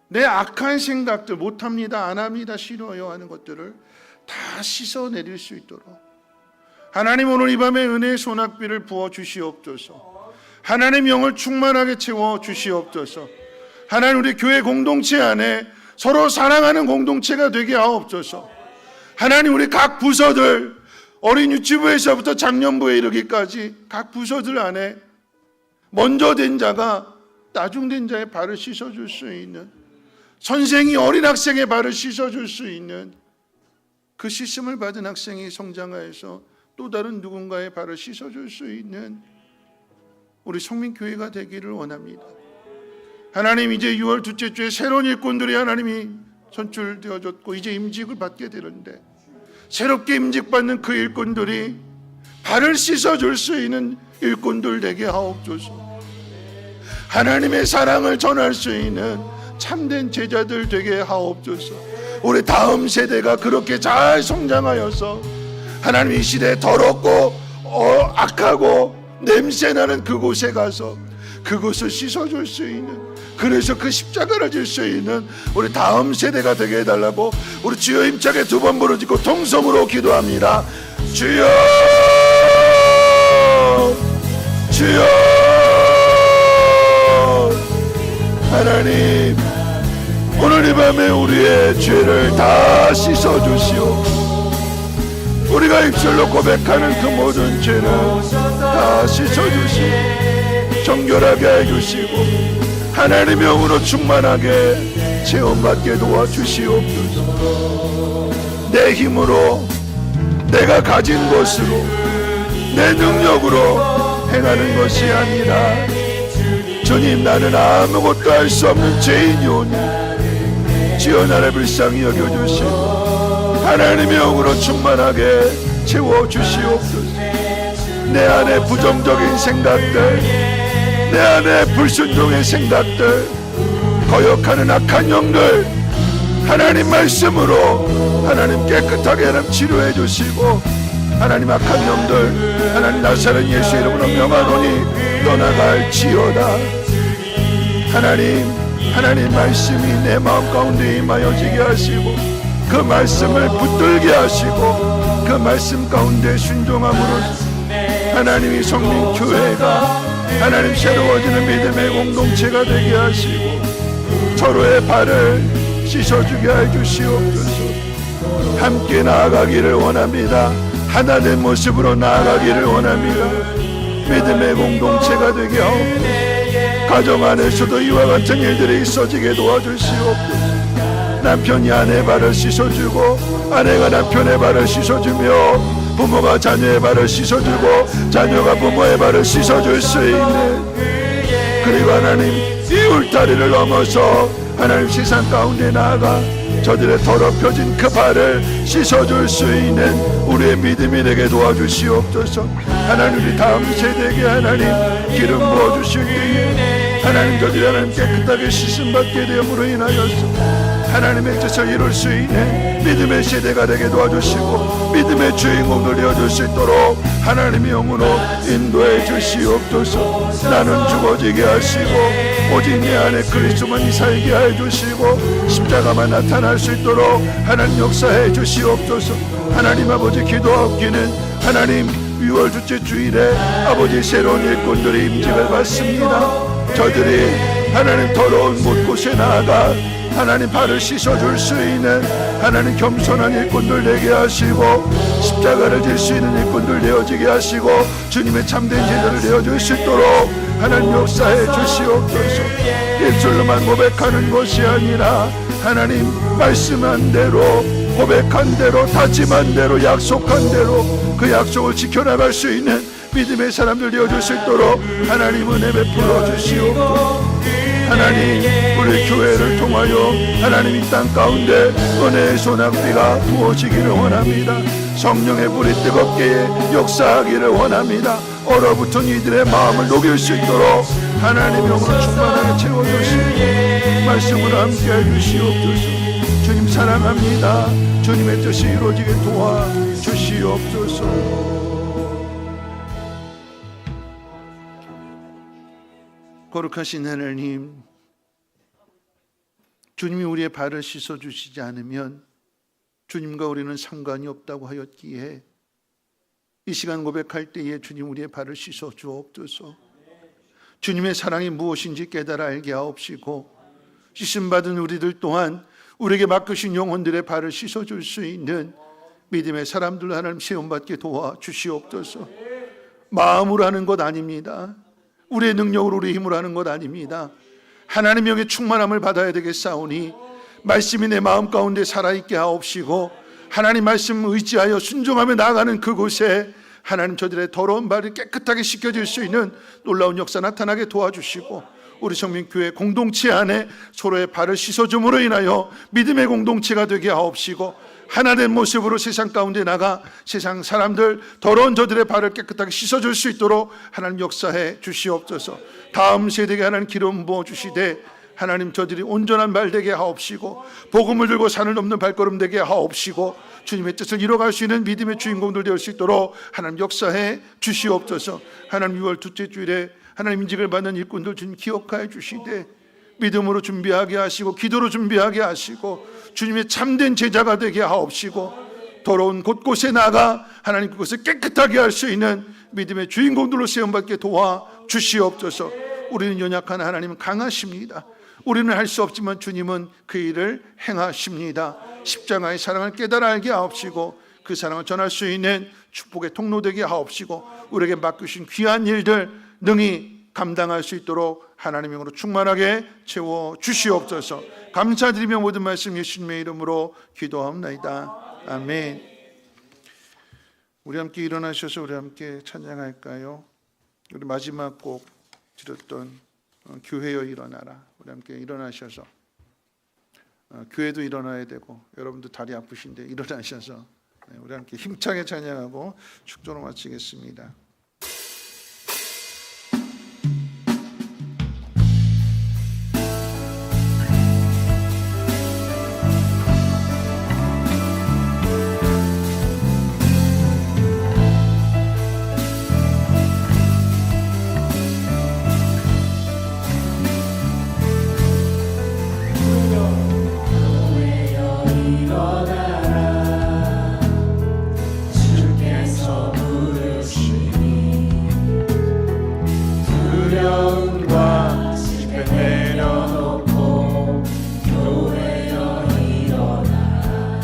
내 악한 생각들, 못합니다, 안합니다, 싫어요 하는 것들을 다 씻어내릴 수 있도록 하나님 오늘 이 밤에 은혜의 소낙비를 부어 주시옵소서. 하나님 영을 충만하게 채워 주시옵소서. 하나님 우리 교회 공동체 안에 서로 사랑하는 공동체가 되게 하옵소서. 하나님 우리 각 부서들, 어린 유치부에서부터 장년부에 이르기까지 각 부서들 안에 먼저 된 자가 나중된 자의 발을 씻어줄 수 있는, 선생이 어린 학생의 발을 씻어줄 수 있는, 그 씻음을 받은 학생이 성장하여서 또 다른 누군가의 발을 씻어줄 수 있는 우리 성민교회가 되기를 원합니다. 하나님 이제 6월 둘째 주에 새로운 일꾼들이 하나님이 선출되어졌고 이제 임직을 받게 되는데, 새롭게 임직받는 그 일꾼들이 발을 씻어줄 수 있는 일꾼들 되게 하옵소서. 하나님의 사랑을 전할 수 있는 참된 제자들 되게 하옵소서. 우리 다음 세대가 그렇게 잘 성장하여서 하나님 이 시대에 더럽고 악하고 냄새나는 그곳에 가서 그곳을 씻어줄 수 있는, 그래서 그 십자가를 질 수 있는 우리 다음 세대가 되게 해달라고 우리 주여 힘차게 두 번 부르짖고 통성으로 기도합니다. 주여, 주여. 하나님 오늘 이 밤에 우리의 죄를 다 씻어주시오. 우리가 입술로 고백하는 그 모든 죄는 다 씻어주시고 정결하게 해주시고 하나님의 영으로 충만하게 체험받게 도와주시옵소서. 내 힘으로, 내가 가진 것으로, 내 능력으로 행하는 것이 아니라 주님, 나는 아무것도 할 수 없는 죄인이오니 주여 나를 불쌍히 여겨주시고 하나님의 영으로 충만하게 채워주시옵소서. 내 안에 부정적인 생각들, 내 안에 불순종의 생각들, 거역하는 악한 영들 하나님 말씀으로 하나님 깨끗하게 하나님 치료해 주시고, 하나님 악한 영들 하나님 나사렛 예수 이름으로 명하노니 떠나갈지어다. 하나님 말씀이 내 마음 가운데 임하여지게 하시고 그 말씀을 붙들게 하시고 그 말씀 가운데 순종함으로 하나님이 성민교회가 하나님 새로워지는 믿음의 공동체가 되게 하시고 서로의 발을 씻어주게 해주시옵소서. 함께 나아가기를 원합니다. 하나된 모습으로 나아가기를 원합니다. 믿음의 공동체가 되게 하옵소서. 가정 안에서도 이와 같은 일들이 있어지게 도와주시옵소서. 남편이 아내 발을 씻어주고 아내가 남편의 발을 씻어주며 부모가 자녀의 발을 씻어주고 자녀가 부모의 발을 씻어줄 수 있는 그리고 하나님 이 울타리를 넘어서 하나님 세상 가운데 나아가 저들의 더럽혀진 그 발을 씻어줄 수 있는 우리의 믿음이 되게 도와주시옵소서. 하나님 우리 다음 세대에게 하나님 기름 부어주실 때에 하나님 저들이 하나님 깨끗하게 씻음받게 되므로 인하여서 하나님의 뜻을 이룰 수 있는 믿음의 세대가 되게 도와주시고 믿음의 주인공을 되어줄 수 있도록 하나님의 영으로 인도해 주시옵소서. 나는 죽어지게 하시고 오직 내 안에 그리스도만이 살게 해 주시고 십자가만 나타날 수 있도록 하나님 역사해 주시옵소서. 하나님 아버지 기도하옵기는 하나님 6월 둘째 주일에 아버지 새로운 일꾼들의 임직을 받습니다. 저들이 하나님 더러운 곳곳에 나아가 하나님 발을 씻어줄 수 있는 하나님 겸손한 일꾼들 되게 하시고 십자가를 질 수 있는 일꾼들 되어지게 하시고 주님의 참된 제자를 되어줄 수 있도록 하나님 역사해 주시옵소서. 입술로만 고백하는 것이 아니라 하나님 말씀한 대로 고백한 대로 다짐한 대로 약속한 대로 그 약속을 지켜나갈 수 있는 믿음의 사람들 되어줄 수 있도록 하나님 은혜 베풀어 주시옵소서. 하나님 우리 교회를 통하여 하나님 이 땅 가운데 은혜의 소낙비가 부어지기를 원합니다. 성령의 불이 뜨겁게 역사하기를 원합니다. 얼어붙은 이들의 마음을 녹일 수 있도록 하나님 영으로 충만하게 채워주시고 말씀으로 함께해 주시옵소서. 주님 사랑합니다. 주님의 뜻이 이루어지게 도와주시옵소서. 거룩하신 하나님, 주님이 우리의 발을 씻어주시지 않으면 주님과 우리는 상관이 없다고 하였기에 이 시간 고백할 때에 주님 우리의 발을 씻어 주옵소서. 주님의 사랑이 무엇인지 깨달아 알게 하옵시고 씻음받은 우리들 또한 우리에게 맡기신 영혼들의 발을 씻어줄 수 있는 믿음의 사람들 하나님 세움받게 도와주시옵소서. 마음으로 하는 것 아닙니다. 우리의 능력으로 우리의 힘으로 하는 것 아닙니다. 하나님의 영의 충만함을 받아야 되겠사오니 말씀이 내 마음 가운데 살아있게 하옵시고 하나님 말씀 의지하여 순종하며 나아가는 그곳에 하나님 저들의 더러운 발이 깨끗하게 씻겨질 수 있는 놀라운 역사 나타나게 도와주시고 우리 성민교회 공동체 안에 서로의 발을 씻어줌으로 인하여 믿음의 공동체가 되게 하옵시고 하나된 모습으로 세상 가운데 나가 세상 사람들 더러운 저들의 발을 깨끗하게 씻어줄 수 있도록 하나님 역사해 주시옵소서. 다음 세대에게 하나님 기름 부어주시되 하나님 저들이 온전한 발 되게 하옵시고 복음을 들고 산을 넘는 발걸음 되게 하옵시고 주님의 뜻을 이뤄갈 수 있는 믿음의 주인공들 될 수 있도록 하나님 역사해 주시옵소서. 하나님 6월 둘째 주일에 하나님 인직을 받는 일꾼들 주님 기억하여 주시되 믿음으로 준비하게 하시고 기도로 준비하게 하시고 주님의 참된 제자가 되게 하옵시고 더러운 곳곳에 나가 하나님 그것을 깨끗하게 할 수 있는 믿음의 주인공들로 세움받게 도와주시옵소서. 우리는 연약한 하나님은 강하십니다. 우리는 할 수 없지만 주님은 그 일을 행하십니다. 십자가의 사랑을 깨달아 알게 하옵시고 그 사랑을 전할 수 있는 축복의 통로 되게 하옵시고 우리에게 맡기신 귀한 일들 능히 감당할 수 있도록 하나님의 영으로 충만하게 채워 주시옵소서. 감사드리며 모든 말씀 예수님의 이름으로 기도하옵나이다. 아멘. 우리 함께 일어나셔서 우리 함께 찬양할까요? 우리 마지막 곡 드렸던 교회여 일어나라. 우리 함께 일어나셔서 교회도 일어나야 되고 여러분도 다리 아프신데 일어나셔서 우리 함께 힘차게 찬양하고 축도로 마치겠습니다.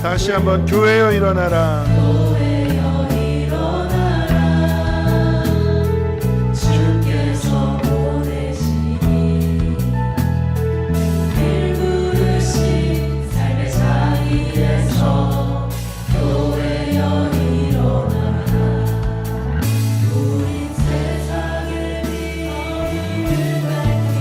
다시 한번 교회여 일어나라. 교회여 일어나라. 주께서 보내시니 길 부르신 삶의 자리에서 교회여 일어나라. 우리 세상의 빛을 밝히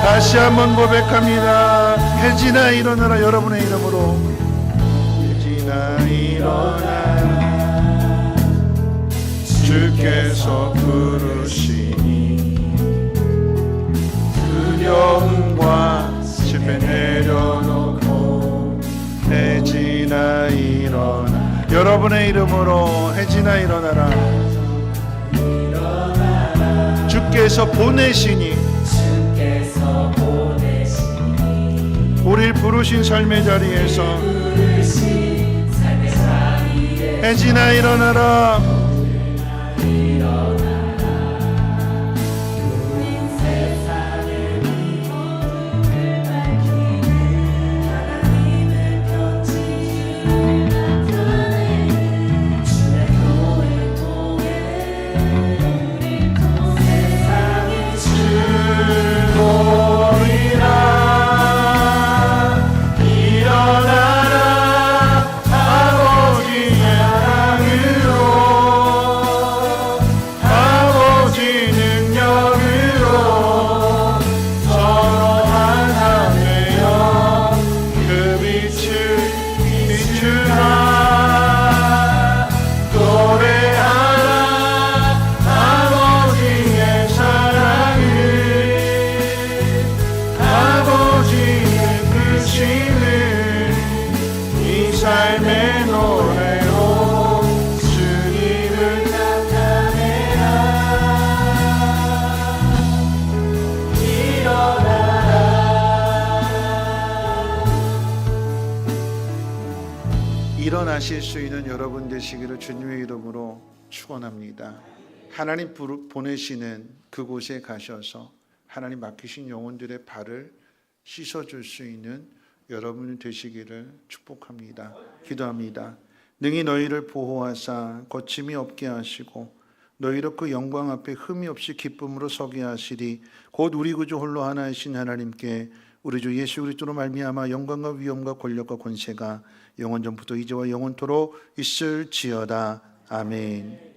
다시 한번 고백합니다. 혜진아 일어나라. 여러분의 이름으로 혜진아 일어나라. 주께서 부르시니 두려움과 실패 내려놓고 혜진아 일어나. 여러분의 이름으로 혜진아 일어나라. 주께서 보내시니 우리를 부르신 삶의 자리에서 혜진아 일어나라. 삶의 노래로 주님을 나타내라. 일어나실 수 있는 여러분 되시기를 주님의 이름으로 축원합니다. 하나님 보내시는 그곳에 가셔서 하나님 맡기신 영혼들의 발을 씻어줄 수 있는 여러분이 되시기를 축복합니다. 기도합니다. 능히 너희를 보호하사 거침이 없게 하시고 너희를 그 영광 앞에 흠이 없이 기쁨으로 서게 하시리. 곧 우리 구주 홀로 하나이신 하나님께 우리 주 예수 그리스도로 말미암아 영광과 위엄과 권력과 권세가 영원전부터 이제와 영원토록 있을지어다. 아멘.